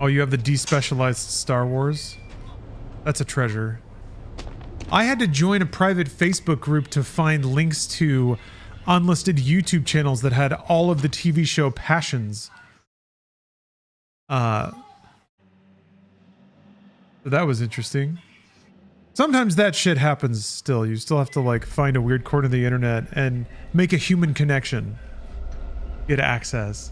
Oh, you have the despecialized Star Wars? That's a treasure. I had to join a private Facebook group to find links to unlisted YouTube channels that had all of the TV show Passions. So that was interesting. Sometimes that shit happens still. You still have to, like, find a weird corner of the internet and make a human connection. Get access.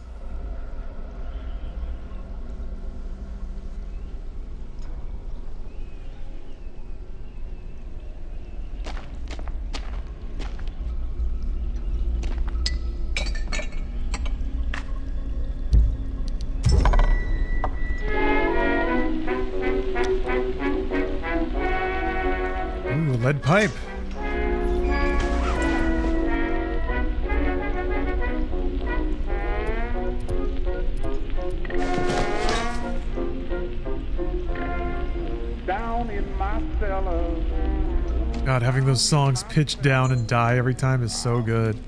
Ooh, lead pipe. Down in my cellar, God, having those songs pitch down and die every time is so good.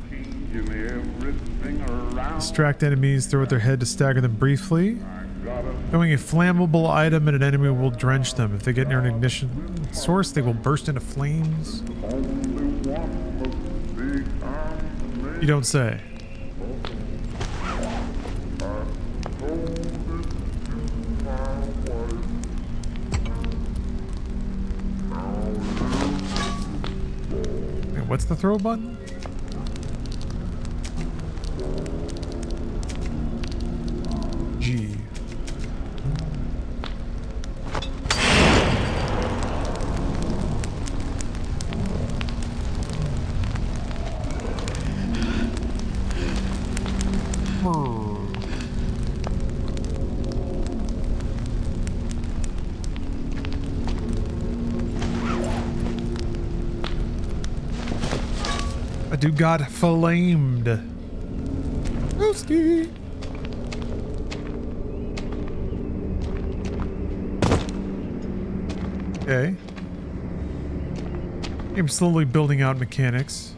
changing everything around. Distract enemies, throw at their head to stagger them briefly. I gotta Throwing a flammable item at an enemy will drench them. If they get near an ignition source, they will burst into flames. only one mistake I made. You don't say. Wait, what's the throw button? G. A dude got flamed. Broski. Okay. I'm slowly building out mechanics.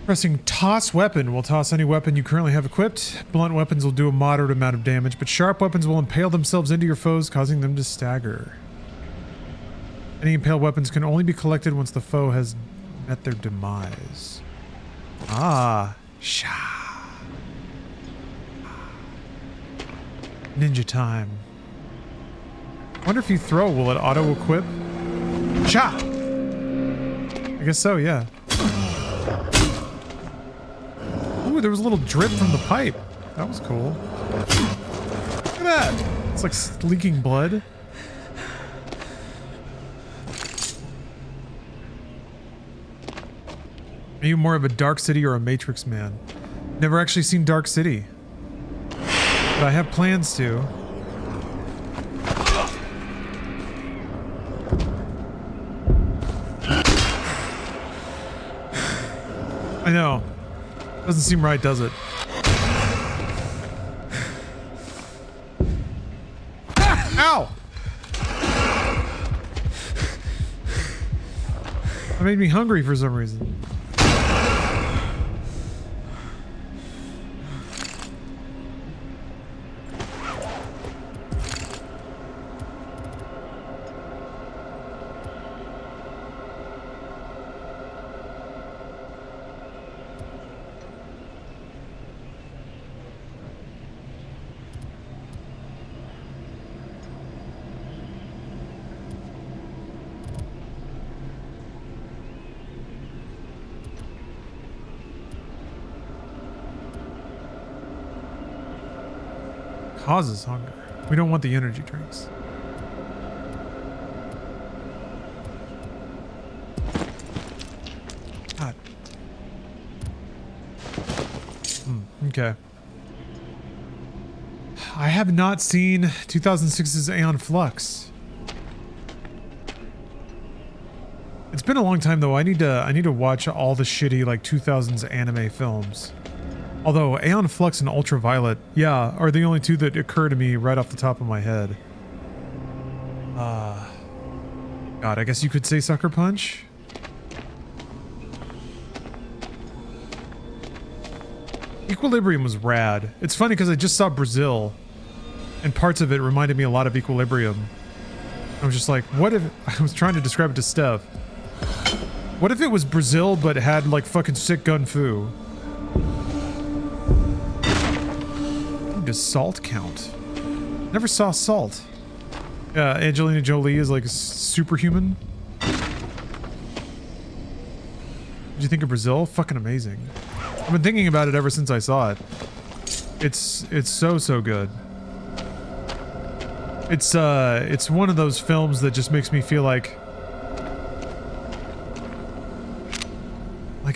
Pressing toss weapon will toss any weapon you currently have equipped. Blunt weapons will do a moderate amount of damage, but sharp weapons will impale themselves into your foes, causing them to stagger. Any impaled weapons can only be collected once the foe has met their demise. Ah, sha. Ninja time. I wonder if you throw, will it auto-equip? Cha! I guess so, yeah. Ooh, there was a little drip from the pipe. That was cool. Look at that! It's like leaking blood. Are you more of a Dark City or a Matrix man? Never actually seen Dark City. But I have plans to. I know. Doesn't seem right, does it? Ah! Ow! That made me hungry for some reason. Causes hunger. We don't want the energy drinks. God. Okay. I have not seen 2006's Aeon Flux. It's been a long time though. I need to watch all the shitty like 2000s anime films. Although Aeon Flux and Ultraviolet, yeah, are the only two that occur to me right off the top of my head. God, I guess you could say Sucker Punch. Equilibrium was rad. It's funny because I just saw Brazil, and parts of it reminded me a lot of Equilibrium. I was just like, what if... I was trying to describe it to Steph. What if it was Brazil but had like fucking sick gun fu? Does salt count? Never saw salt. Yeah, Angelina Jolie is like a superhuman. What did you think of Brazil? Fucking amazing. I've been thinking about it ever since I saw it. It's so good. It's one of those films that just makes me feel like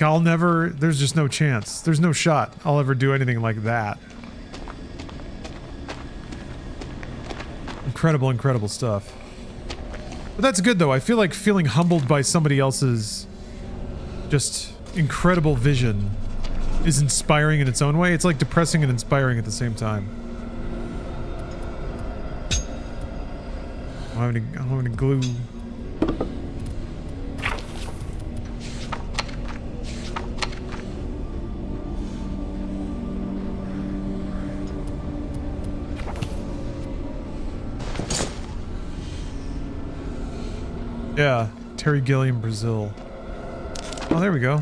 I'll never, there's just no chance. There's no shot I'll ever do anything like that. Incredible, incredible stuff. But that's good though. I feel like feeling humbled by somebody else's just incredible vision is inspiring in its own way. It's like depressing and inspiring at the same time. I'm having to glue. Yeah, Terry Gilliam, Brazil. Oh, there we go.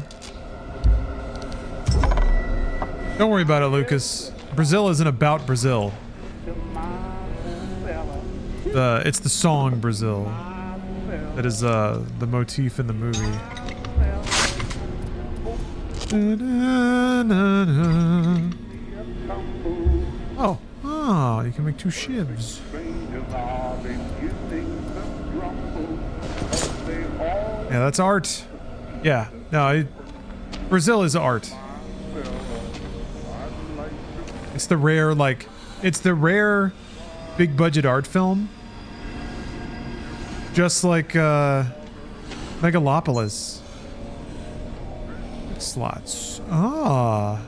Don't worry about it, Lucas. Brazil isn't about Brazil. It's the song Brazil that is the motif in the movie. Oh, you can make two shivs. Yeah, that's art. Yeah, no, Brazil is art. It's the rare, like, it's the rare big budget art film. Just like, Megalopolis. Slots. Ah.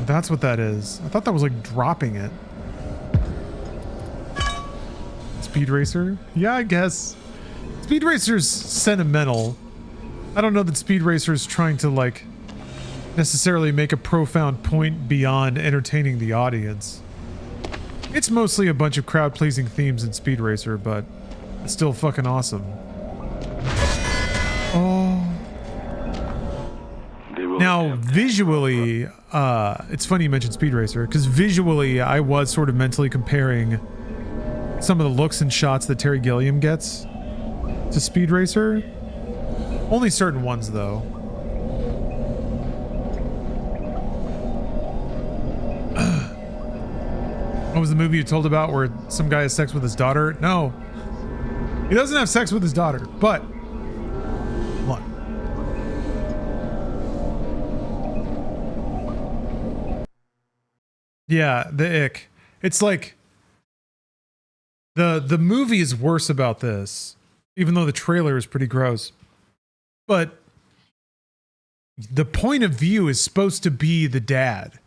That's what that is. I thought that was like dropping it. Speed Racer? Yeah, I guess. Speed Racer's sentimental. I don't know that Speed Racer is trying to, like, necessarily make a profound point beyond entertaining the audience. It's mostly a bunch of crowd-pleasing themes in Speed Racer, but it's still fucking awesome. Oh. Now, visually, it's funny you mentioned Speed Racer, because visually I was sort of mentally comparing some of the looks and shots that Terry Gilliam gets to Speed Racer. Only certain ones, though. What was the movie you told about where some guy has sex with his daughter? No. He doesn't have sex with his daughter, but... What? Yeah, the ick. It's like... The movie is worse about this, even though the trailer is pretty gross. But the point of view is supposed to be the dad.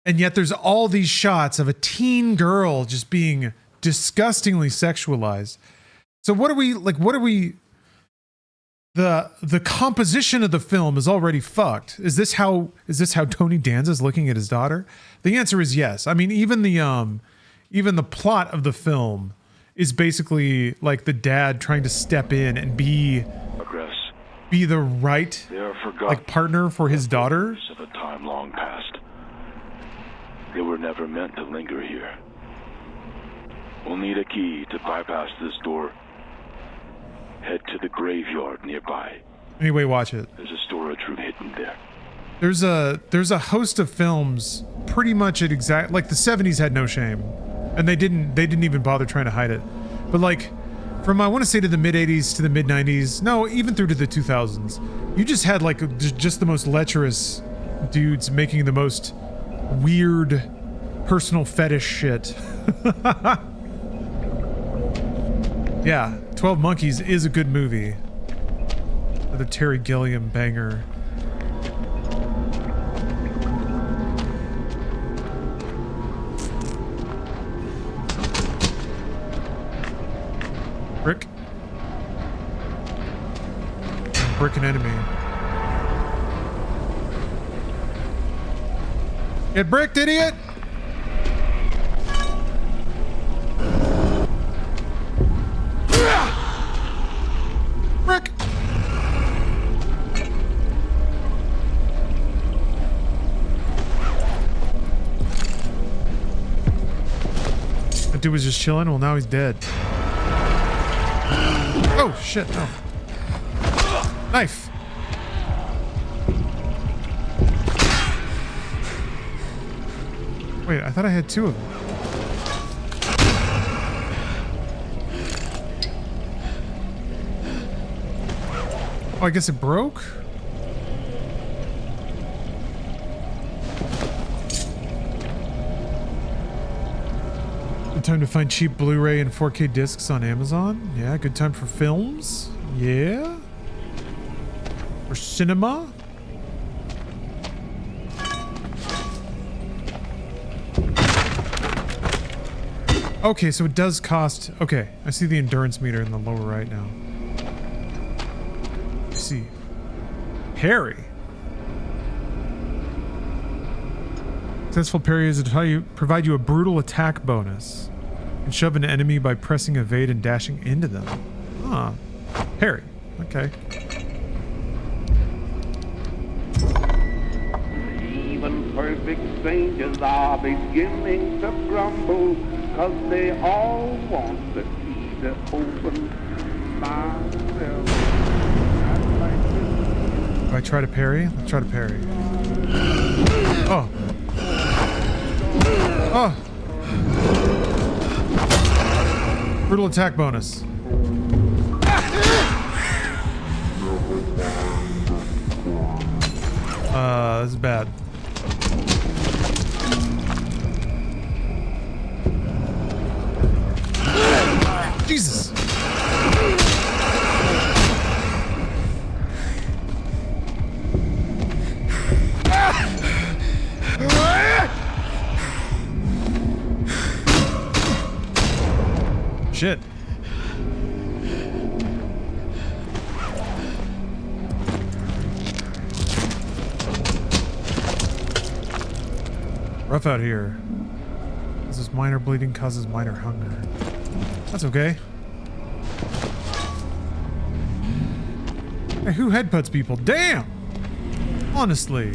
And yet there's all these shots of a teen girl just being disgustingly sexualized. So what are we, the composition of the film is already fucked. Is this how Tony Danza's looking at his daughter? The answer is yes. I mean, even the plot of the film is basically like the dad trying to step in and be the right like partner for his daughter. Of a time long past. They were never meant to linger here. We'll need a key to bypass this door. Head to the graveyard nearby. Anyway, watch it. There's a storage room hidden there. There's a host of films pretty much at exact, like the 70s had no shame. And they didn't even bother trying to hide it. But like, from I want to say to the mid 80s to the mid 90s, no, even through to the 2000s, you just had like just the most lecherous dudes making the most weird personal fetish shit. Yeah, 12 Monkeys is a good movie. Another Terry Gilliam banger. Brick. Brick an enemy. Get bricked, idiot! Brick! That dude was just chilling. Well, now he's dead. Oh, shit, no. Knife. Wait, I thought I had two of them. Oh, I guess it broke? Good time to find cheap Blu-ray and 4K discs on Amazon. Yeah, good time for films. Yeah. For cinema. Okay, so it does cost... Okay, I see the endurance meter in the lower right now. I see. Parry. Successful parry is to provide you a brutal attack bonus. And shove an enemy by pressing evade and dashing into them. Huh. Parry. Okay. Even perfect strangers are beginning to grumble, 'cause they all want the key to open myself. Do I try to parry? Let's try to parry. Oh. Oh. Brutal attack bonus. This is bad. Jesus. Shit. Rough out here. This minor bleeding causes minor hunger. That's okay. Hey, who headbutts people? Damn! Honestly.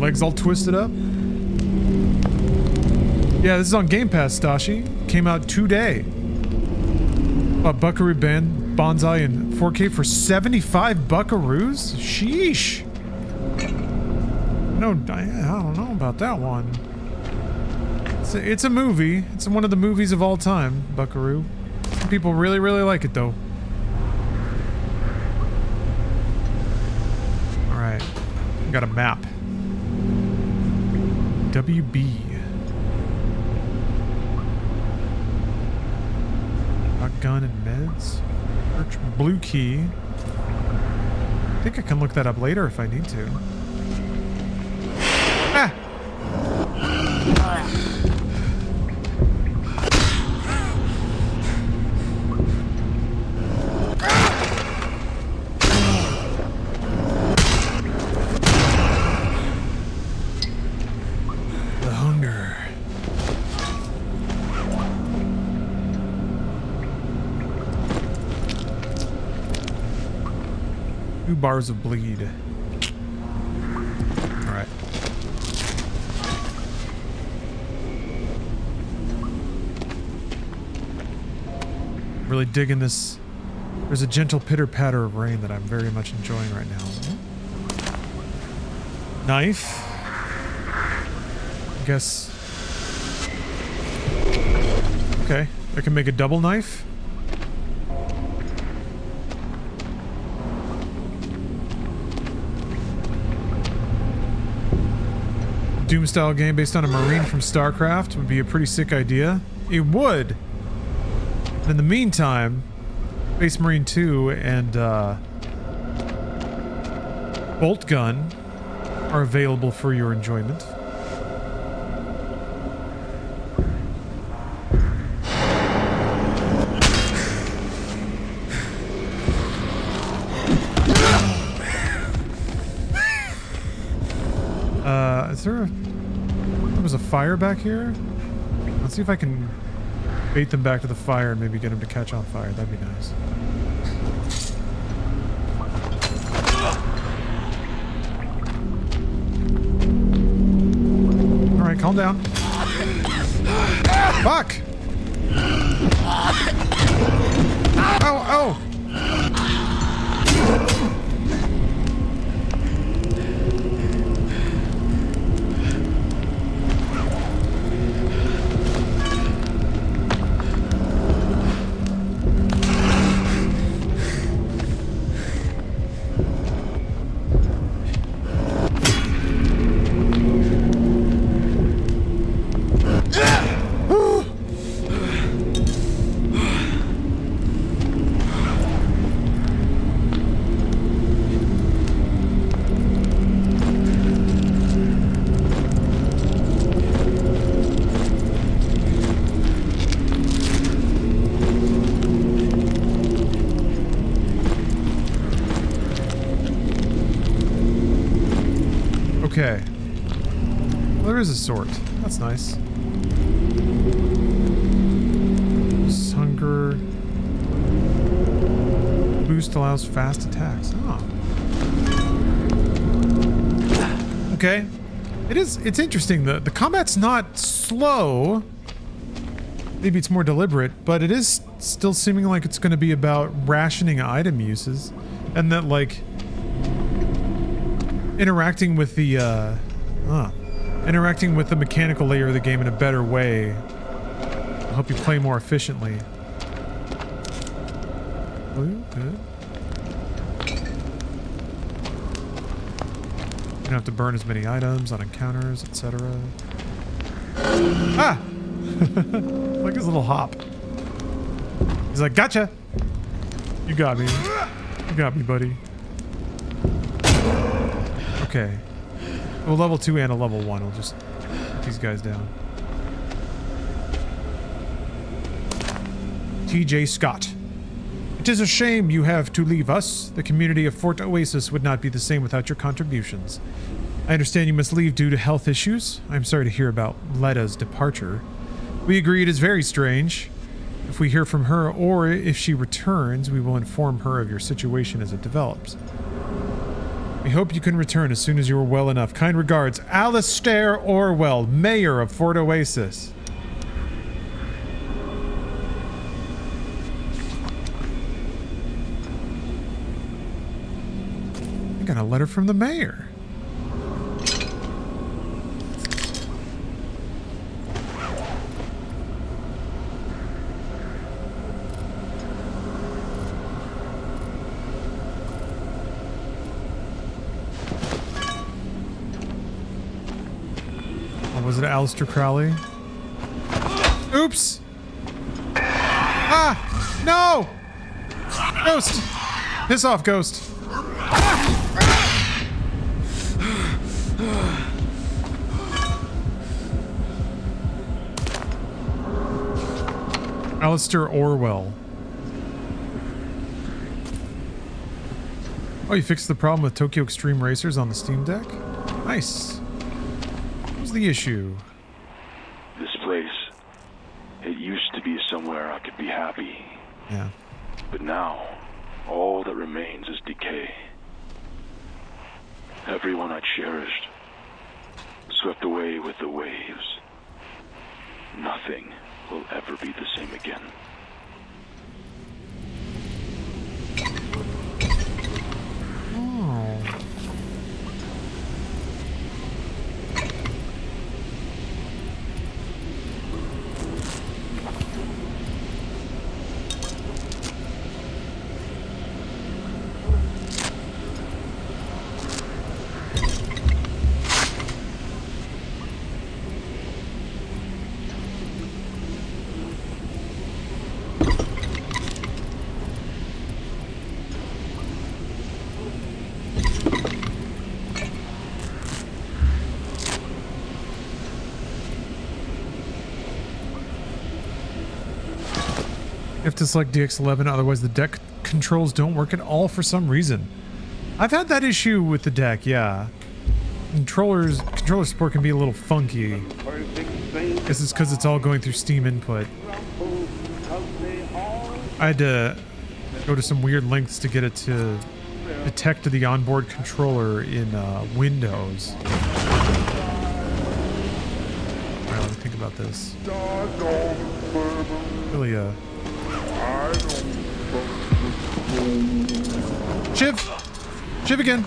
Legs all twisted up. Yeah, this is on Game Pass, Stashi. Came out today. Buckaroo Banzai in 4K for 75 buckaroos? Sheesh. No, I don't know about that one. It's a movie. It's one of the movies of all time, Buckaroo. Some people really, really like it, though. Alright. Got a map. WB. Gun and meds. Search blue key. I think I can look that up later if I need to. Ah! The hunger. 2 bars of bleed. Alright. Really digging this. There's a gentle pitter-patter of rain that I'm very much enjoying right now. Knife. I guess. Okay. I can make a double knife. Doom-style game based on a Marine from StarCraft would be a pretty sick idea. It would! In the meantime, Space Marine 2 and Bolt Gun are available for your enjoyment. Is there a... There was a fire back here? Let's see if I can bait them back to the fire and maybe get them to catch on fire. That'd be nice. Alright, calm down. Fuck! Oh, oh! Okay. Well, there is a sort. That's nice. Hunger. Boost allows fast attacks. Oh. Okay. It's interesting. The combat's not slow. Maybe it's more deliberate, but it is still seeming like it's going to be about rationing item uses. And that, like, interacting with the mechanical layer of the game in a better way will help you play more efficiently. Ooh, good. You don't have to burn as many items on encounters, etc. Ah! Like his little hop. He's like, gotcha! You got me. You got me, buddy. Okay. Well, level 2 and a level 1 will just put these guys down. T.J. Scott. It is a shame you have to leave us. The community of Fort Oasis would not be the same without your contributions. I understand you must leave due to health issues. I'm sorry to hear about Letta's departure. We agree it is very strange. If we hear from her or if she returns, we will inform her of your situation as it develops. We hope you can return as soon as you are well enough. Kind regards, Alistair Orwell, Mayor of Fort Oasis. I got a letter from the mayor. Was it Aleister Crowley? Oops! Ah! No! Ghost! Piss off, Ghost! Aleister Orwell. Oh, you fixed the problem with Tokyo Extreme Racers on the Steam Deck? Nice. The issue. This place, it used to be somewhere I could be happy. Yeah. But now, all that remains is decay. Everyone I cherished, swept away with the waves. Nothing will ever be the same again. Oh. You have to select DX11, otherwise the deck controls don't work at all for some reason. I've had that issue with the deck, yeah. Controller support can be a little funky. I guess it's because it's all going through Steam input. I had to go to some weird lengths to get it to detect the onboard controller in Windows. Alright, let me think about this. Really, Shiv! Shiv again!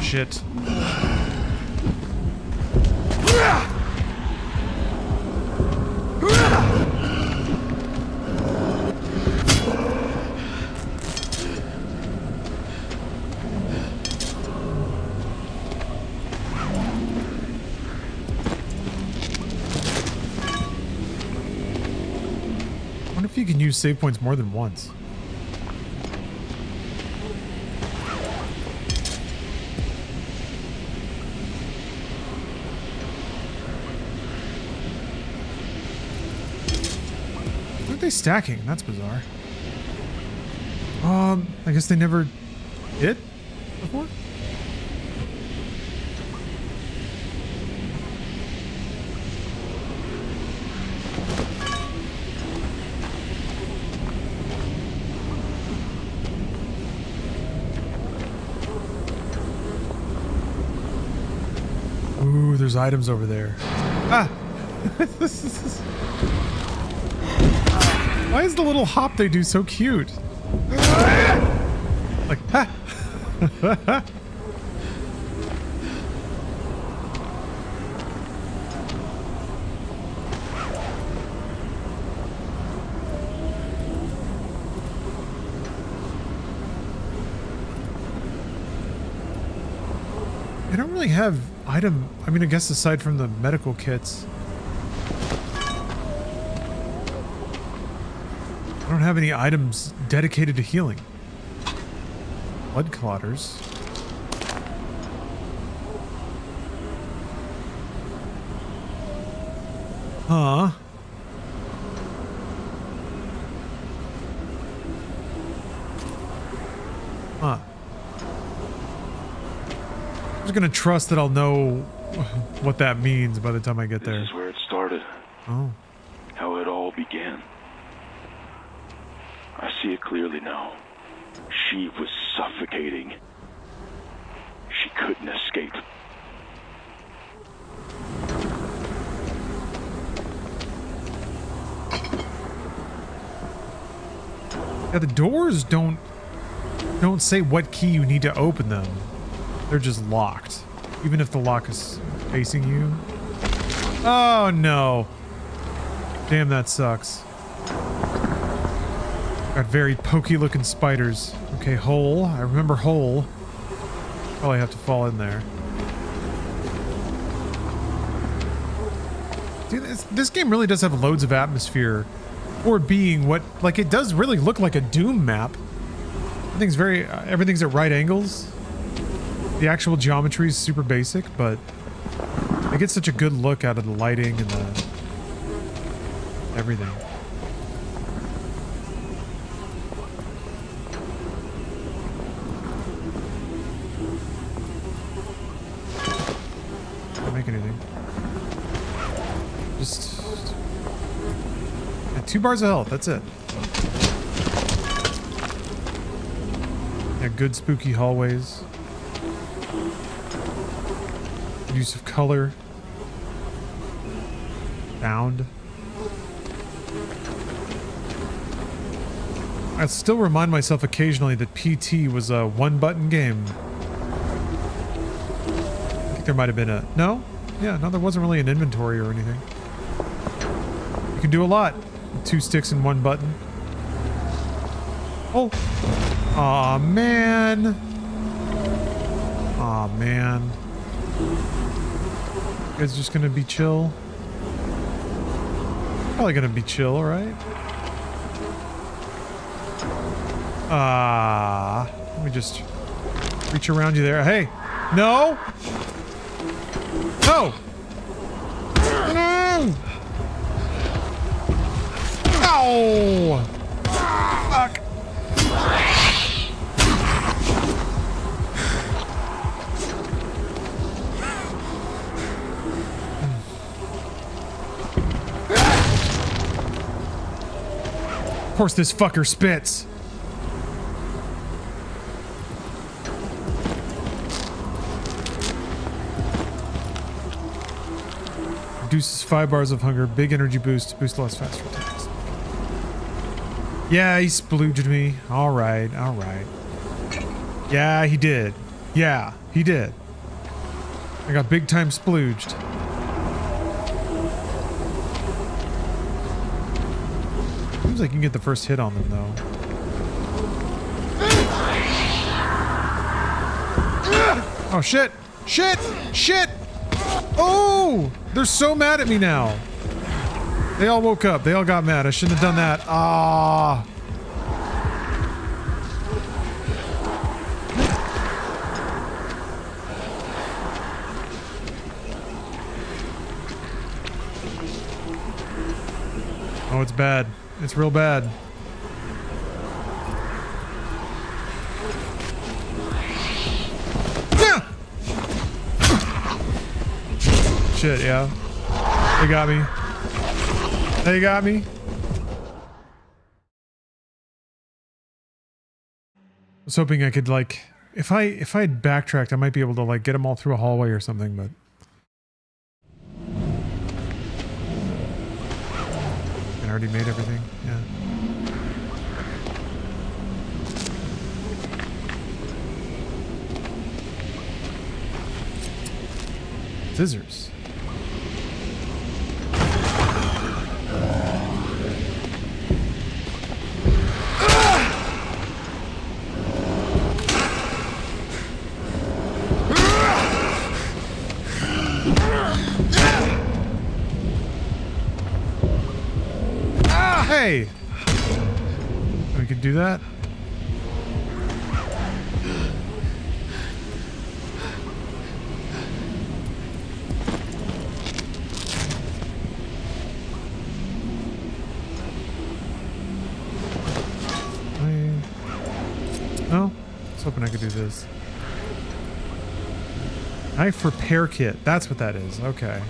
Shit. I wonder if you can use save points more than once. Why aren't they stacking? That's bizarre. I guess they never did before? Ooh, there's items over there. Ah! Why is the little hop they do so cute? Like, ha! I don't really have item. I mean, I guess aside from the medical kits, I don't have any items dedicated to healing. Blood clotters. Huh. Huh. I'm just gonna trust that I'll know what that means by the time I get there. This is where it started. Oh. How it all began. I see it clearly now. She was suffocating. She couldn't escape. Yeah, the doors don't say what key you need to open them. They're just locked. Even if the lock is facing you. Oh no. Damn, that sucks. Got very pokey looking spiders. Okay, hole. I remember hole. Probably have to fall in there. Dude, this game really does have loads of atmosphere for being what, like, it does really look like a Doom map. Everything's at right angles. The actual geometry is super basic, but I get such a good look out of the lighting and the everything. Can't make anything. Just 2 bars of health. That's it. Yeah, good spooky hallways. Use of color. Sound. I still remind myself occasionally that PT was a one-button game. I think there might have been a... No? Yeah, no, there wasn't really an inventory or anything. You can do a lot with 2 sticks and 1 button. Oh! Aw, man! Aw, man. You guys just gonna be chill? Probably gonna be chill, right? Let me just reach around you there. Hey! No! No! No! Ow! Fuck! Of course this fucker spits. Reduces 5 bars of hunger. Big energy boost. Boost loss faster attacks. Yeah, he splooged me. Alright, alright. Yeah, he did. Yeah, he did. I got big time splooged. Seems like you can get the first hit on them, though. Oh, shit! Shit! Shit! Oh! They're so mad at me now. They all woke up. They all got mad. I shouldn't have done that. Ah. Oh, it's bad. It's real bad. Shit, yeah. They got me. They got me. I was hoping I could like, if I had backtracked, I might be able to like get them all through a hallway or something, but. I already made everything, yeah. Scissors. Hey! We could do that. Oh, I was hoping I could do this. Knife repair kit. That's what that is. Okay.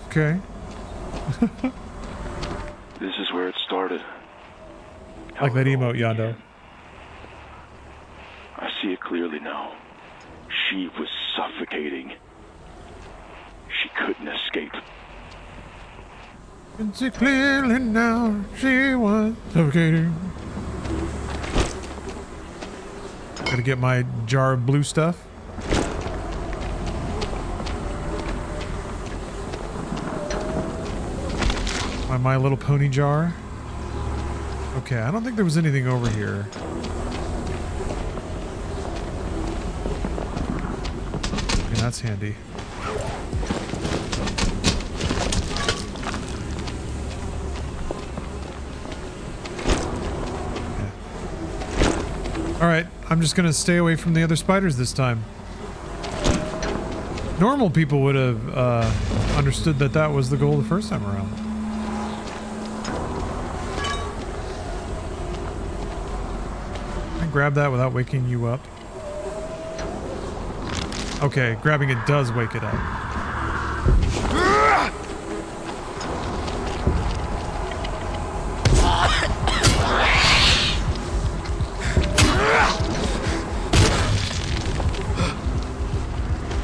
Okay. This is where it started. Like that emote, Yondo. I see it clearly now. She was suffocating. She couldn't escape. Can see clearly now she was suffocating. Gotta get my jar of blue stuff. My Little Pony jar. Okay, I don't think there was anything over here. Okay, that's handy. Okay. Alright, I'm just gonna stay away from the other spiders this time. Normal people would have understood that that was the goal the first time around. Grab that without waking you up. Okay, grabbing it does wake it up.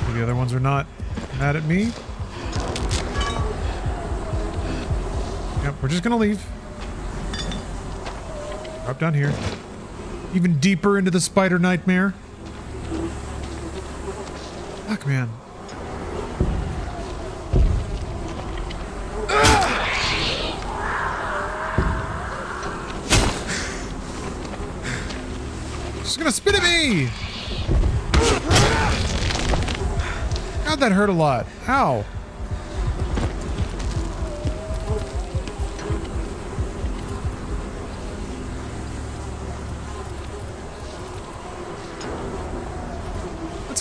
The other ones are not mad at me. Yep, we're just gonna leave. Drop down here. Even deeper into the spider nightmare. Fuck, man. She's gonna spit at me! God, that hurt a lot. Ow.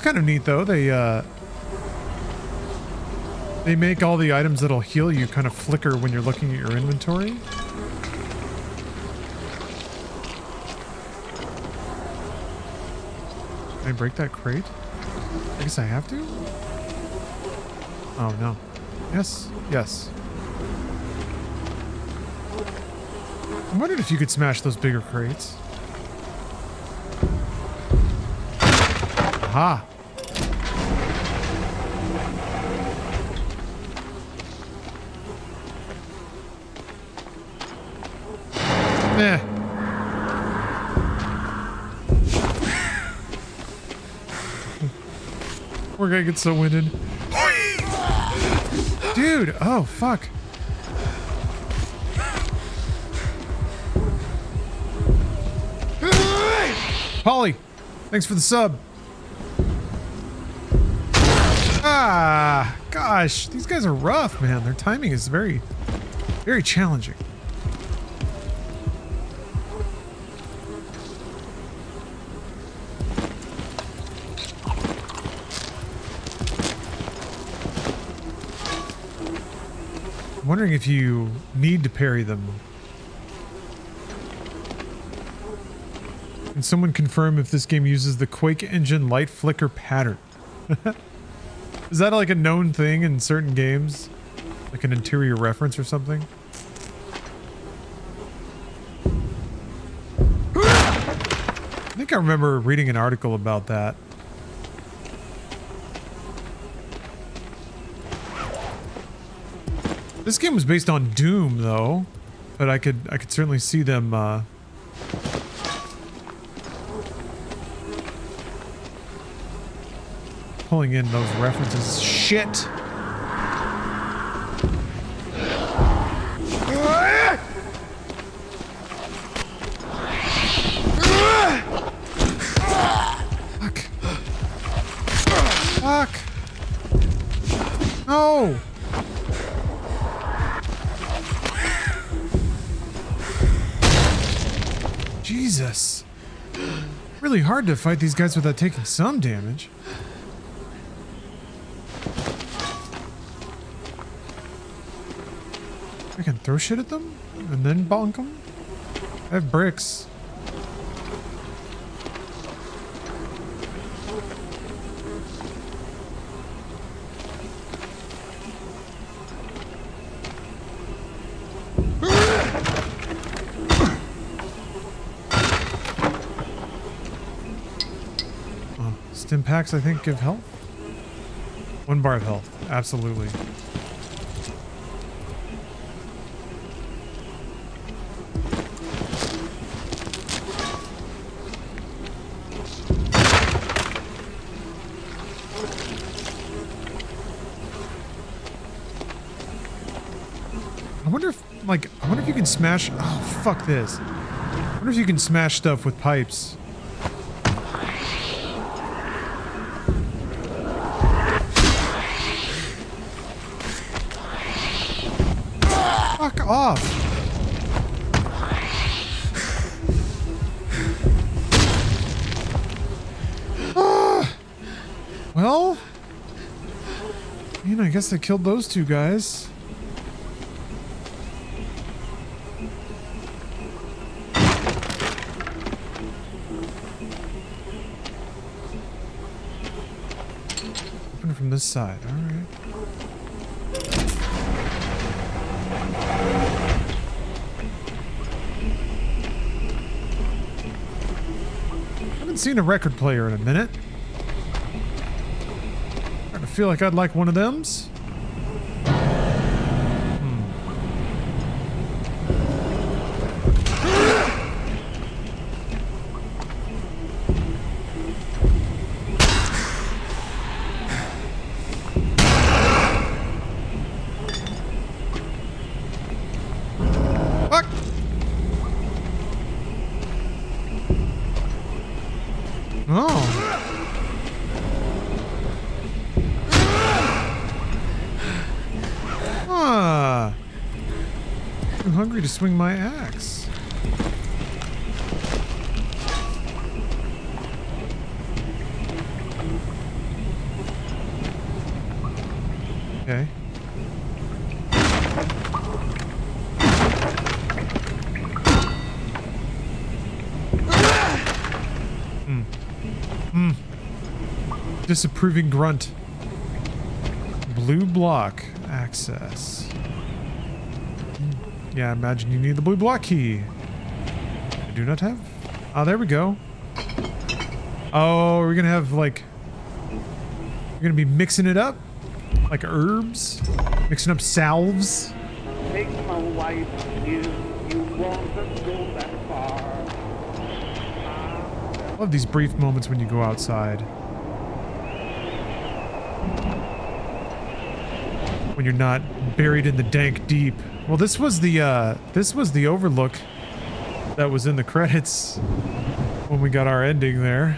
Kind of neat though. They make all the items that'll heal you kind of flicker when you're looking at your inventory. Can I break that crate? I guess I have to? Oh no. Yes. I wondered if you could smash those bigger crates. Aha. Meh. Poor guy gets so winded. Dude, oh fuck. Polly, thanks for the sub. Ah, Gosh, these guys are rough, man. Their timing is very, very challenging. I'm wondering if you need to parry them. Can someone confirm if this game uses the Quake engine light flicker pattern? Is that like a known thing in certain games? Like an interior reference or something? I think I remember reading an article about that. This game was based on Doom, though, but I could certainly see them pulling in those references. Shit. Fuck. Fuck. No. Jesus. Really hard to fight these guys without taking some damage. I can throw shit at them and then bonk them. I have bricks. Stim packs, I think, give health. 1 bar of health, absolutely. I wonder if you can smash... Oh, fuck this. I wonder if you can smash stuff with pipes. Fuck off. Well... I mean, I guess I killed those 2 guys. From this side, all right. I haven't seen a record player in a minute. Starting to feel like I'd like one of them's. To swing my axe. Okay. Disapproving grunt. Blue block access. Yeah, I imagine you need the blue block key. I do not have. Oh, there we go. Oh, we're gonna have like... You're gonna be mixing it up? Like herbs? Mixing up salves? Take my wife if you want to go that far. I love these brief moments when you go outside. When you're not buried in the dank deep. Well, this was the overlook that was in the credits when we got our ending there.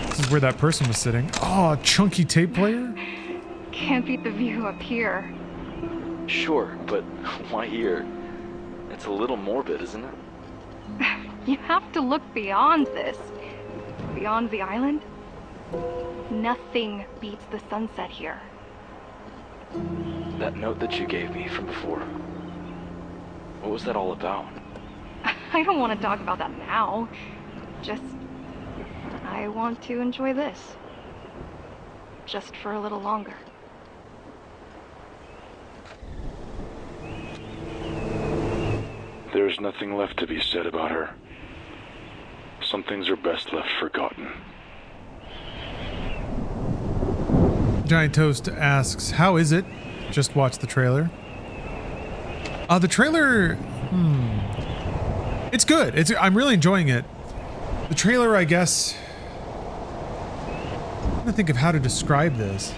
This is where that person was sitting. Oh, a chunky tape player? Can't beat the view up here. Sure, but why here? It's a little morbid, isn't it? You have to look beyond this. Beyond the island. Nothing beats the sunset here. That note that you gave me from before. What was that all about? I don't want to talk about that now. Just... I want to enjoy this. Just for a little longer. There's nothing left to be said about her. Some things are best left forgotten. Giant Toast asks, how is it? Just watched the trailer. The trailer... It's good. I'm really enjoying it. The trailer, I guess... I'm trying to think of how to describe this.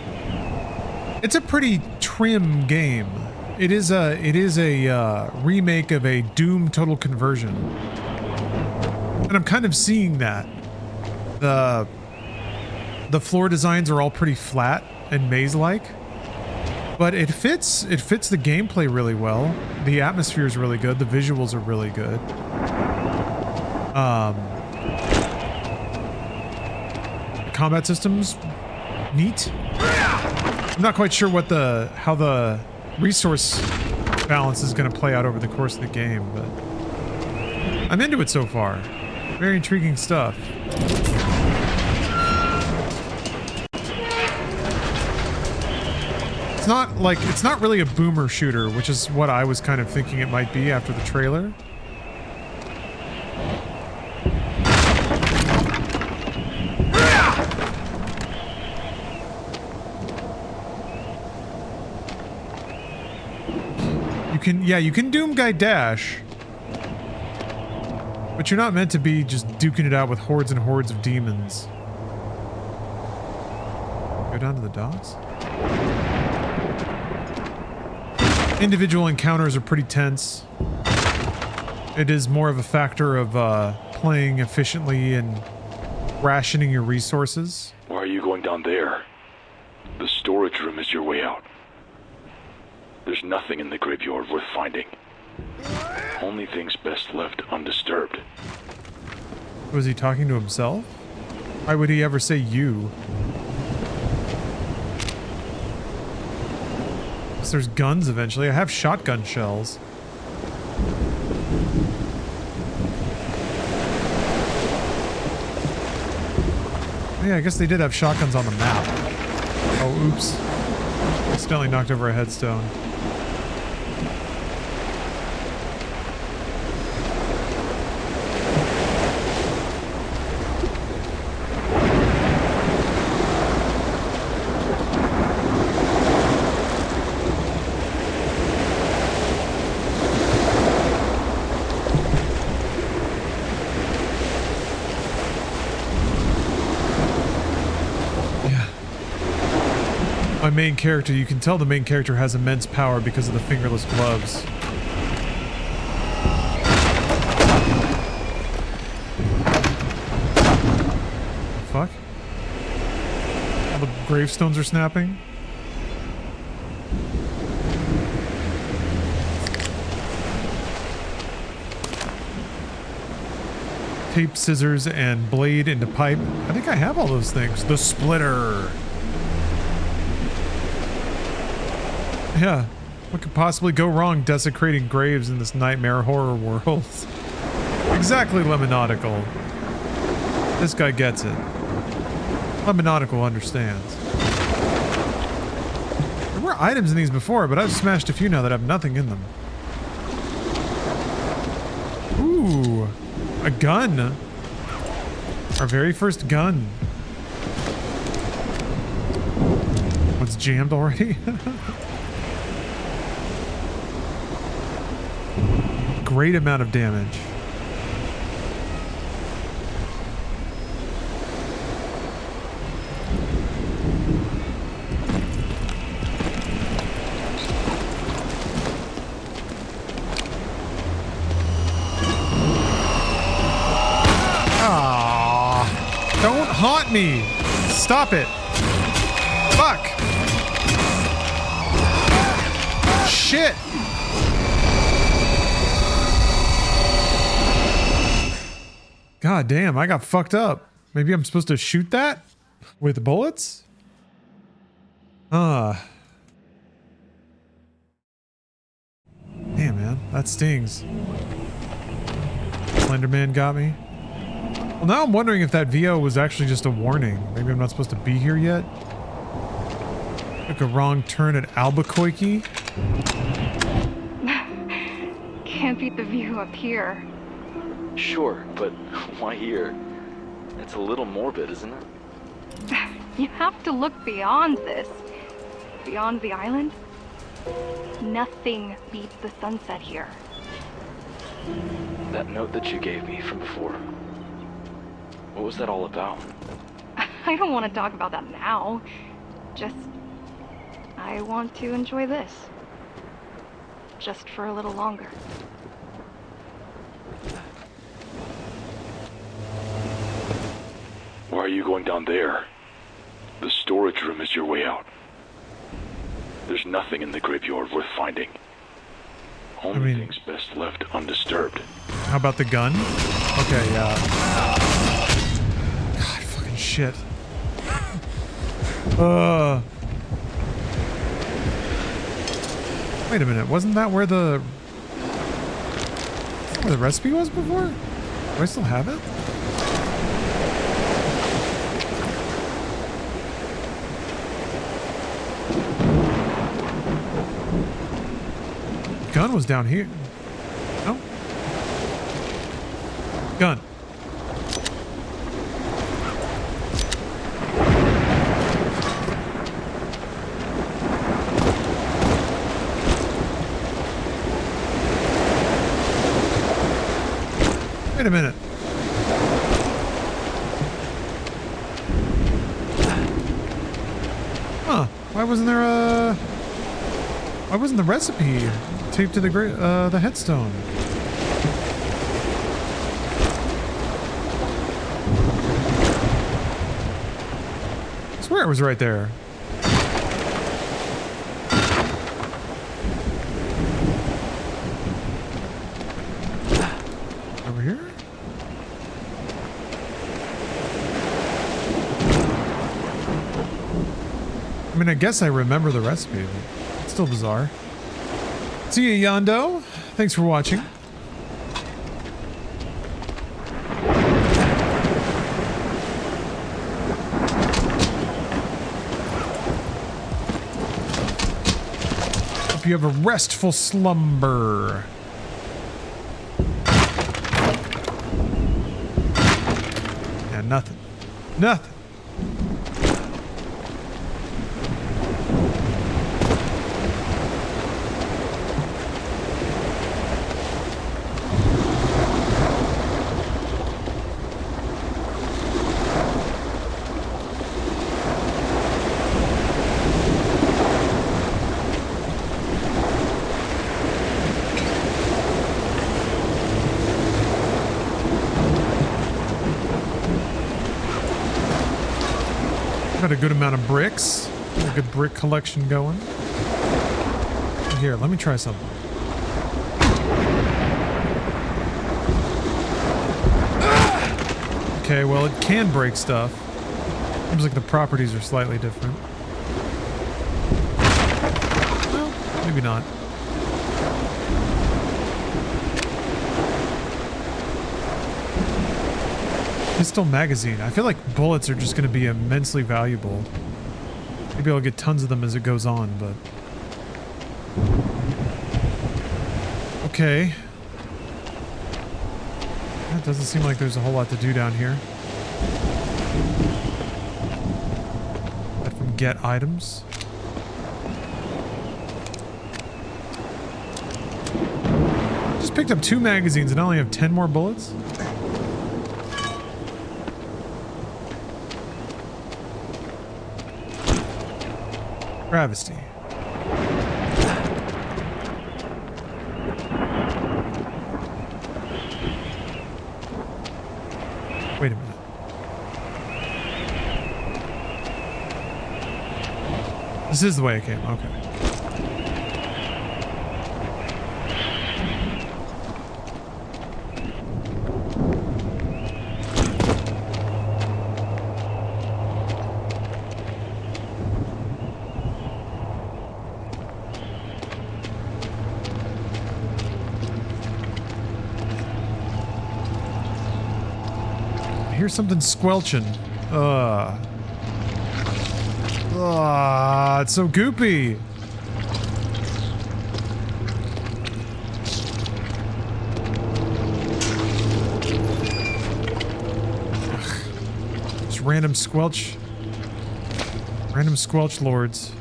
It's a pretty trim game. It is a remake of a Doom Total Conversion. And I'm kind of seeing that. The floor designs are all pretty flat and maze-like. But it fits the gameplay really well. The atmosphere is really good. The visuals are really good. The combat systems, neat. I'm not quite sure what how the resource balance is going to play out over the course of the game, but I'm into it so far. Very intriguing stuff. It's not really a boomer shooter, which is what I was kind of thinking it might be after the trailer. You can Doom Guy dash, but you're not meant to be just duking it out with hordes and hordes of demons. Go down to the docks. Individual encounters are pretty tense. It is more of a factor of playing efficiently and rationing your resources. Why are you going down there? The storage room is your way out. There's nothing in the graveyard worth finding. Only things best left undisturbed. Was he talking to himself? Why would he ever say you? Guess there's guns eventually. I have shotgun shells. Yeah, I guess they did have shotguns on the map. Oh, oops. Accidentally knocked over a headstone. Main character, you can tell the main character has immense power because of the fingerless gloves. Fuck? All the gravestones are snapping. Tape, scissors, and blade into pipe. I think I have all those things. The splitter. Yeah, what could possibly go wrong desecrating graves in this nightmare horror world? Exactly, Lemonautical. This guy gets it. Lemonautical understands. There were items in these before, but I've smashed a few now that have nothing in them. Ooh, a gun. Our very first gun. What's jammed already? Great amount of damage. Ah! Don't haunt me! Stop it! Fuck! shit! God damn, I got fucked up. Maybe I'm supposed to shoot that with bullets? Damn, man, that stings. Slenderman got me. Well, now I'm wondering if that VO was actually just a warning. Maybe I'm not supposed to be here yet. Took a wrong turn at Albuquerque. Can't beat the view up here. Sure, but why here? It's a little morbid, isn't it? You have to look beyond this. Beyond the island. Nothing beats the sunset here. That note that you gave me from before. What was that all about? I don't want to talk about that now. Just, I want to enjoy this. Just for a little longer. Why are you going down there? The storage room is your way out. There's nothing in the graveyard worth finding. Only things best left undisturbed. How about the gun? Okay, yeah. God, fucking shit. Wait a minute, wasn't that where the recipe was before? Do I still have it? Gun was down here. No? Gun. Wait a minute. Huh. Why wasn't there a... Why wasn't the recipe taped to the headstone? I swear it was right there. Over here? I mean, I guess I remember the recipe, but it's still bizarre. See ya, Yondo. Thanks for watching. Hope you have a restful slumber. Yeah, nothing. Nothing. Got a good amount of bricks. Got a good brick collection going. Here, let me try something. Okay, well, it can break stuff. Seems like the properties are slightly different. Well, maybe not. Pistol magazine. I feel like bullets are just going to be immensely valuable. Maybe I'll get tons of them as it goes on, but... Okay. It doesn't seem like there's a whole lot to do down here. Aside from get items. Just picked up 2 magazines and I only have 10 more bullets? Travesty. Wait a minute. This is the way I came. Okay. hear something squelching. It's so goopy. Ugh. Just random squelch. Random squelch lords.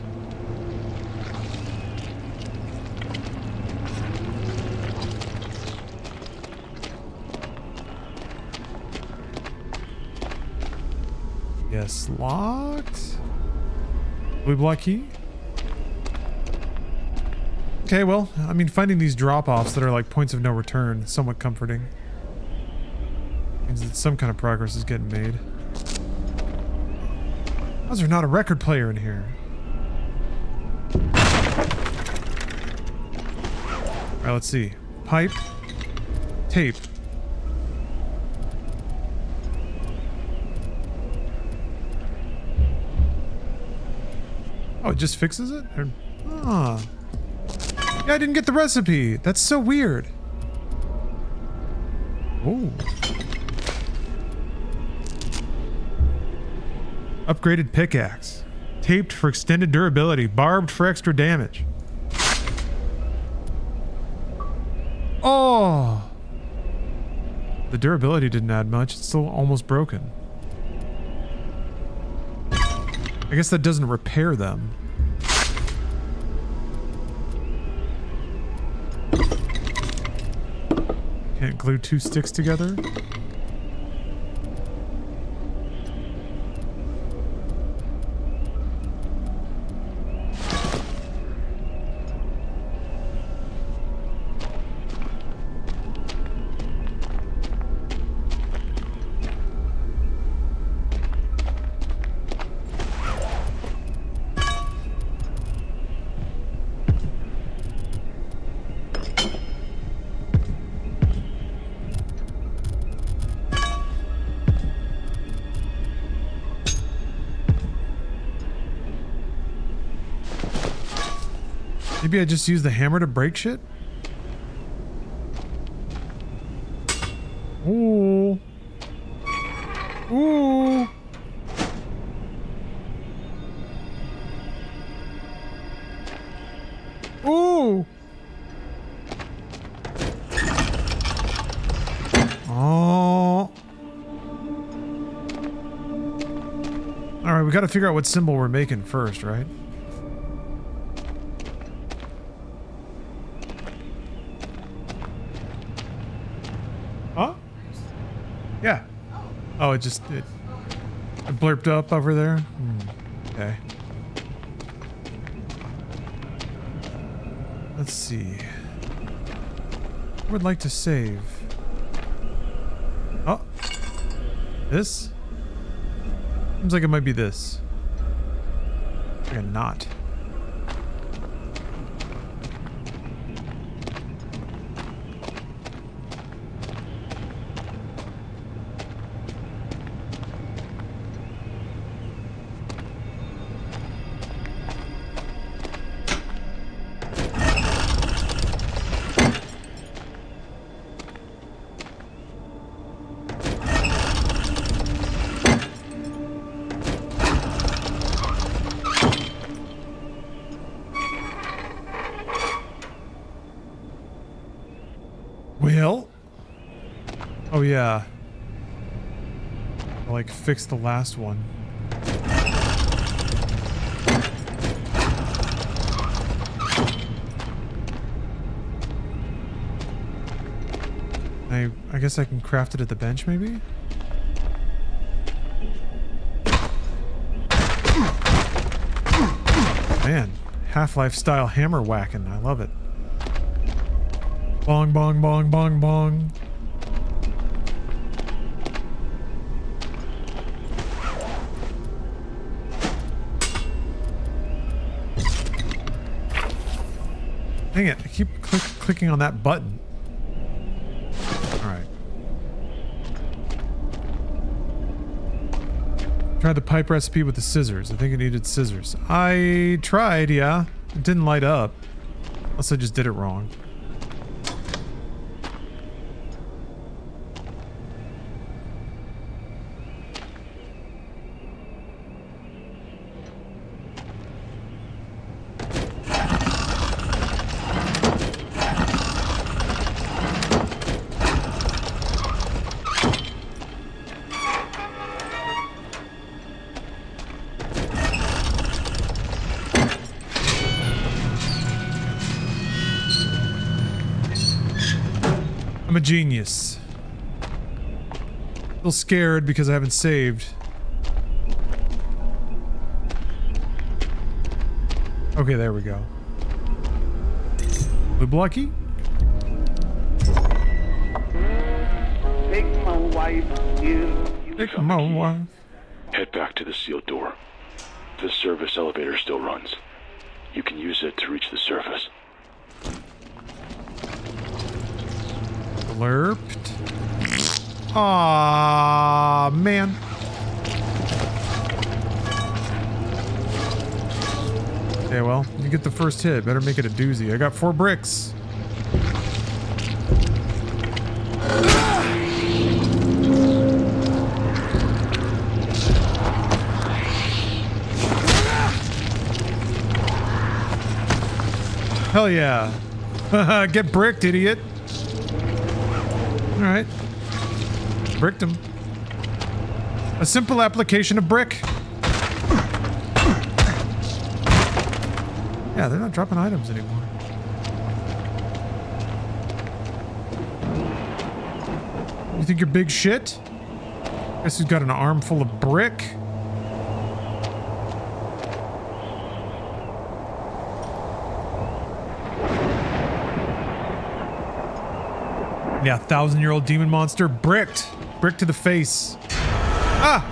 Yes, locked. Blue block key. Okay, well, I mean, finding these drop-offs that are like points of no return is somewhat comforting. Means that some kind of progress is getting made. How's there not a record player in here? Alright, let's see. Pipe. Tape. Oh, it just fixes it? Yeah, I didn't get the recipe. That's so weird. Ooh. Upgraded pickaxe. Taped for extended durability. Barbed for extra damage. Oh! The durability didn't add much. It's still almost broken. I guess that doesn't repair them. Can't glue two sticks together. Maybe I just use the hammer to break shit? Ooh. Ooh. Ooh. Oh. Alright, we gotta figure out what symbol we're making first, right? Huh? Yeah. Oh, it blurped up over there? Okay. Let's see. I would like to save. Oh. This? Seems like it might be this. Like a knot. Well, oh yeah, I'll like fix the last one. I guess I can craft it at the bench, maybe? Man, Half-Life style hammer whacking, I love it. Bong, bong, bong, bong, bong. Dang it, I keep clicking on that button. Alright. Tried the pipe recipe with the scissors. I think it needed scissors. I tried, yeah. It didn't light up. Unless I just did it wrong. genius. Still scared because I haven't saved. Okay, there we go. Blue blocky? Take my wife in. Take my wife. Head back to the sealed door. The service elevator still runs. You can use it to reach the surface. Blurped. Aww, man. Okay, well, you get the first hit. Better make it a doozy. I got 4 bricks. Hell yeah. Get bricked, idiot. Alright. Bricked him. A simple application of brick. Yeah, they're not dropping items anymore. You think you're big shit? Guess who's got an arm full of brick? Yeah, 1,000-year-old demon monster. Bricked. Brick to the face. Ah!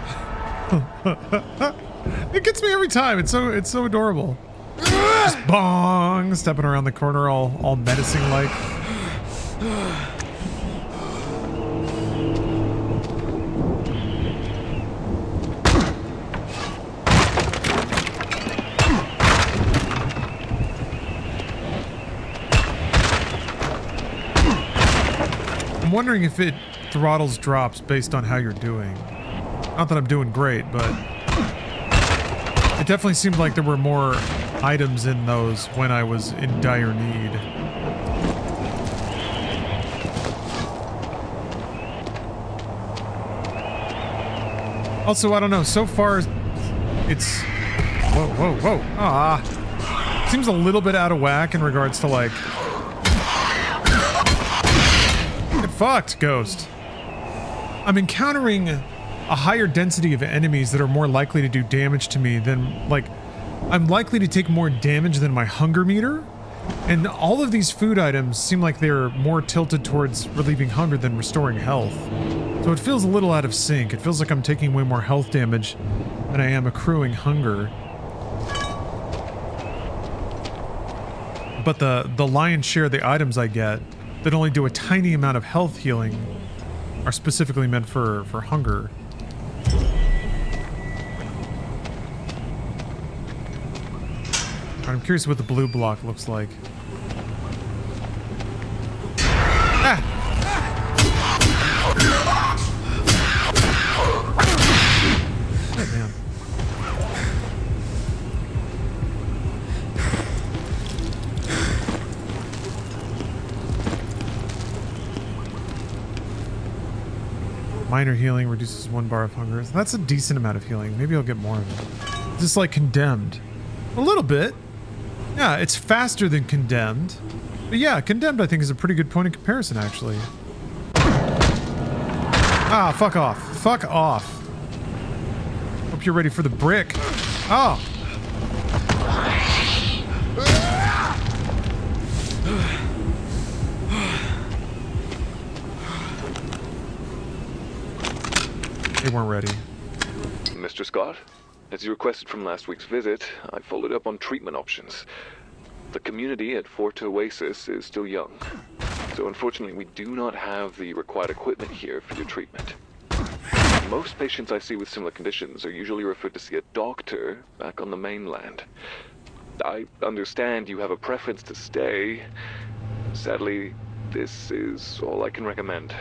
It gets me every time. It's so adorable. Just bong! Stepping around the corner all menacing like. I'm wondering if it throttles drops based on how you're doing. Not that I'm doing great, but it definitely seemed like there were more items in those when I was in dire need. Also, I don't know, so far it's... Whoa, whoa, whoa. Ah. Seems a little bit out of whack in regards to like... Get fucked, Ghost. I'm encountering a higher density of enemies that are more likely to do damage to me than, like, I'm likely to take more damage than my hunger meter, and all of these food items seem like they're more tilted towards relieving hunger than restoring health. So it feels a little out of sync. It feels like I'm taking way more health damage than I am accruing hunger. But the lion's share of the items I get that only do a tiny amount of health healing are specifically meant for hunger. I'm curious what the blue block looks like. Ah! Oh, man. Minor healing reduces 1 bar of hunger. That's a decent amount of healing. Maybe I'll get more of it. Just like Condemned. A little bit. Yeah, it's faster than Condemned. But yeah, Condemned I think is a pretty good point of comparison, actually. Ah, fuck off. Fuck off. Hope you're ready for the brick. Oh! They weren't ready. Mr. Scott, as you requested from last week's visit, I followed up on treatment options. The community at Fort Oasis is still young, so unfortunately we do not have the required equipment here for your treatment. Most patients I see with similar conditions are usually referred to see a doctor back on the mainland. I understand you have a preference to stay. Sadly, this is all I can recommend.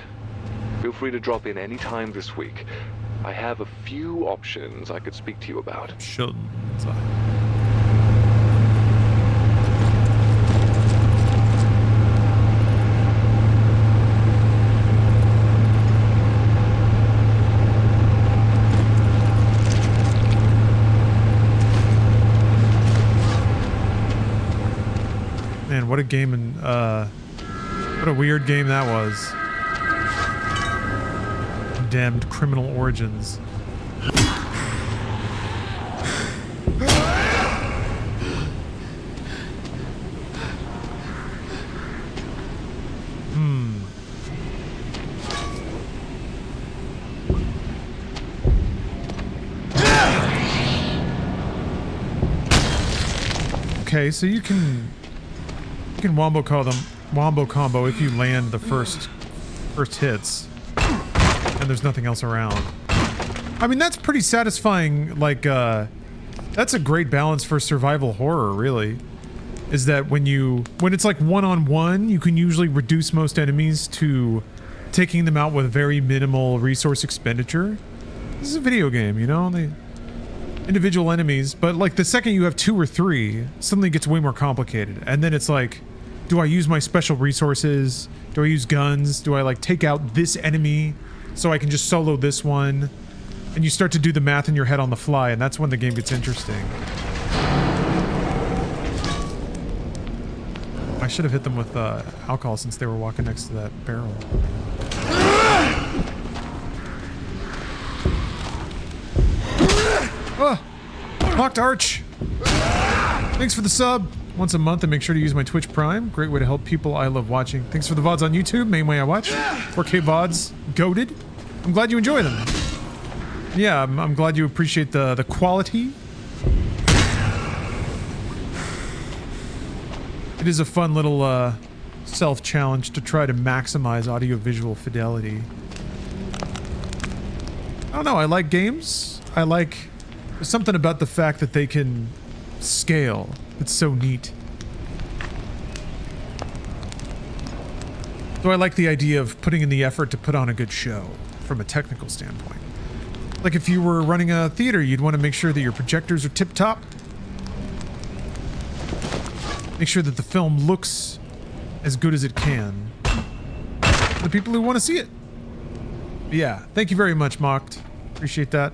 Feel free to drop in any time this week. I have a few options I could speak to you about. Sure. Man, what a game and what a weird game that was. condemned criminal origins. Okay, so you can wombo combo if you land the first hits, and there's nothing else around. I mean, that's pretty satisfying. Like, that's a great balance for survival horror, really. Is that when it's like one-on-one, you can usually reduce most enemies to taking them out with very minimal resource expenditure. This is a video game, you know? They individual enemies, but like the second you have 2 or 3, suddenly it gets way more complicated. And then it's like, do I use my special resources? Do I use guns? Do I like take out this enemy so I can just solo this one? And you start to do the math in your head on the fly, and that's when the game gets interesting. I should have hit them with alcohol since they were walking next to that barrel. Oh, Mocked Arch. Thanks for the sub. Once a month, and make sure to use my Twitch Prime. Great way to help people I love watching. Thanks for the VODs on YouTube. Main way I watch. 4K VODs. Goated. I'm glad you enjoy them. Yeah, I'm glad you appreciate the quality. It is a fun little self-challenge to try to maximize audio-visual fidelity. I don't know, I like games. There's something about the fact that they can scale. It's so neat. So I like the idea of putting in the effort to put on a good show from a technical standpoint. Like if you were running a theater, you'd want to make sure that your projectors are tip-top. Make sure that the film looks as good as it can for the people who want to see it. But yeah, thank you very much, Mocked. Appreciate that.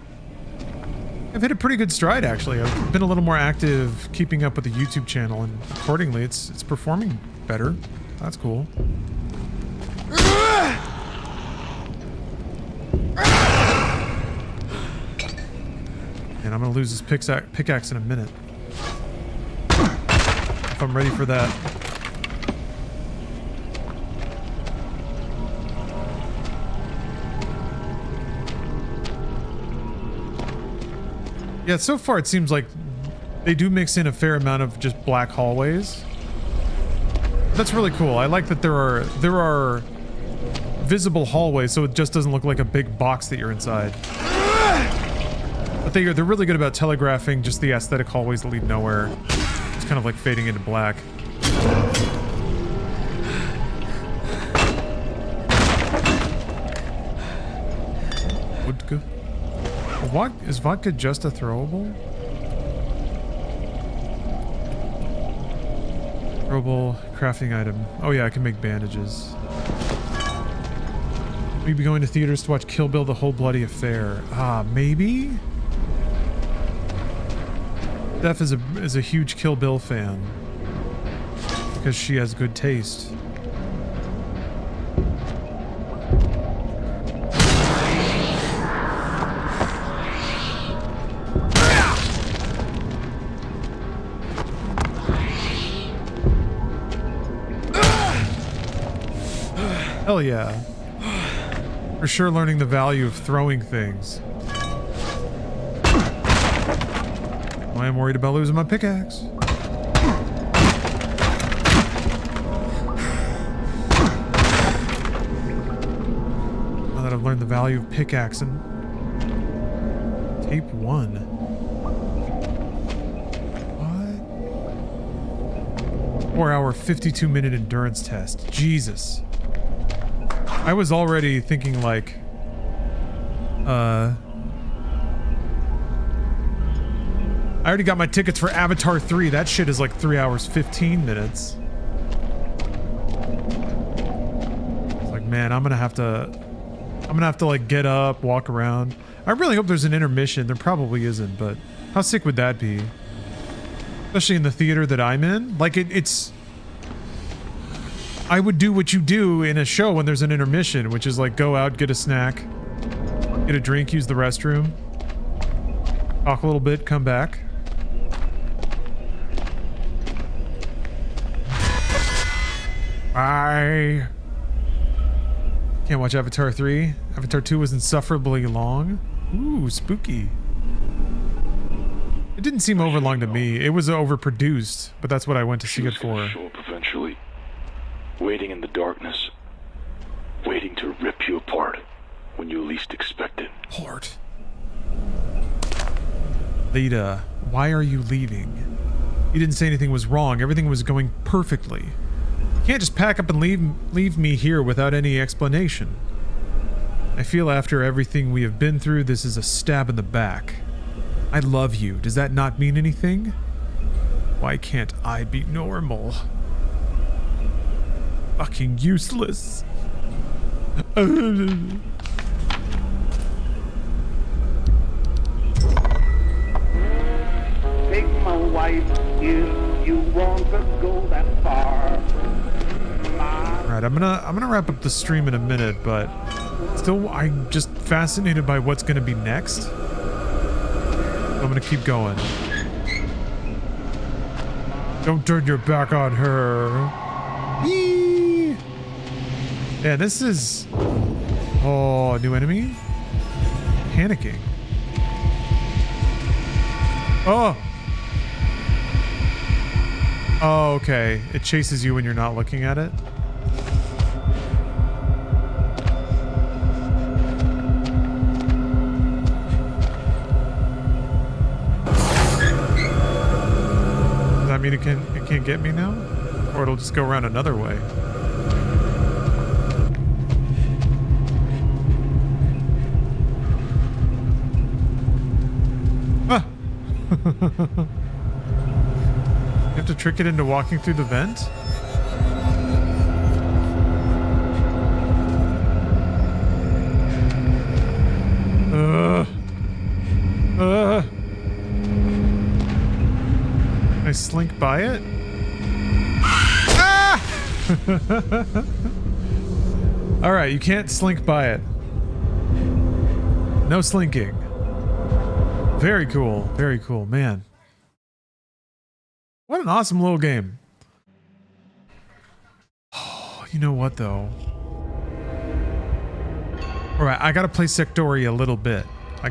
I've hit a pretty good stride, actually. I've been a little more active keeping up with the YouTube channel, and accordingly, it's performing better. That's cool. And I'm gonna lose this pickaxe in a minute. If I'm ready for that. Yeah, so far it seems like they do mix in a fair amount of just black hallways. That's really cool. I like that there are visible hallways, so it just doesn't look like a big box that you're inside. But they're really good about telegraphing just the aesthetic hallways that lead nowhere. It's kind of like fading into black. Vodka? What? Is vodka just a throwable? Throwable crafting item. Oh yeah, I can make bandages. Will you be going to theaters to watch Kill Bill: The Whole Bloody Affair? Ah, maybe? Steph is a huge Kill Bill fan. Because she has good taste. Hell yeah. For sure learning the value of throwing things. I am worried about losing my pickaxe. Now that I've learned the value of pickaxing. Tape 1. What? 4-hour, 52-minute endurance test. Jesus. I was already thinking like, I already got my tickets for Avatar 3. That shit is like 3 hours, 15 minutes. It's like, man, I'm gonna have to like get up, walk around. I really hope there's an intermission. There probably isn't, but how sick would that be? Especially in the theater that I'm in. Like it's I would do what you do in a show when there's an intermission, which is like go out, get a snack, Get a drink, use the restroom. Talk a little bit, come back. Bye. Can't watch Avatar 3. Avatar 2 was insufferably long. Ooh, spooky. It didn't seem overlong to me. It was overproduced, but that's what I went to see it for. Show up eventually. Waiting in the darkness. Waiting to rip you apart when you least expect it. Port. Lita, why are you leaving? You didn't say anything was wrong. Everything was going perfectly. You can't just pack up and leave me here without any explanation. I feel after everything we have been through, this is a stab in the back. I love you. Does that not mean anything? Why can't I be normal? Fucking useless. Take my wife if you want to go that far. Alright, I'm gonna wrap up the stream in a minute, but still I'm just fascinated by what's gonna be next. I'm gonna keep going. Don't turn your back on her. Yee! Yeah, this is... Oh, new enemy? Panicking. Oh! Oh, okay. It chases you when you're not looking at it. Does that mean it can't get me now? Or it'll just go around another way? Ah! You have to trick it into walking through the vent? Can I slink by it? Ah! Alright, you can't slink by it. No slinking. Very cool. Very cool. Man. What an awesome little game. Oh, you know what, though? Alright, I gotta play Sectoria a little bit. I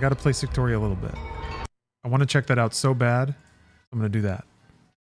want to check that out so bad. I'm gonna do that.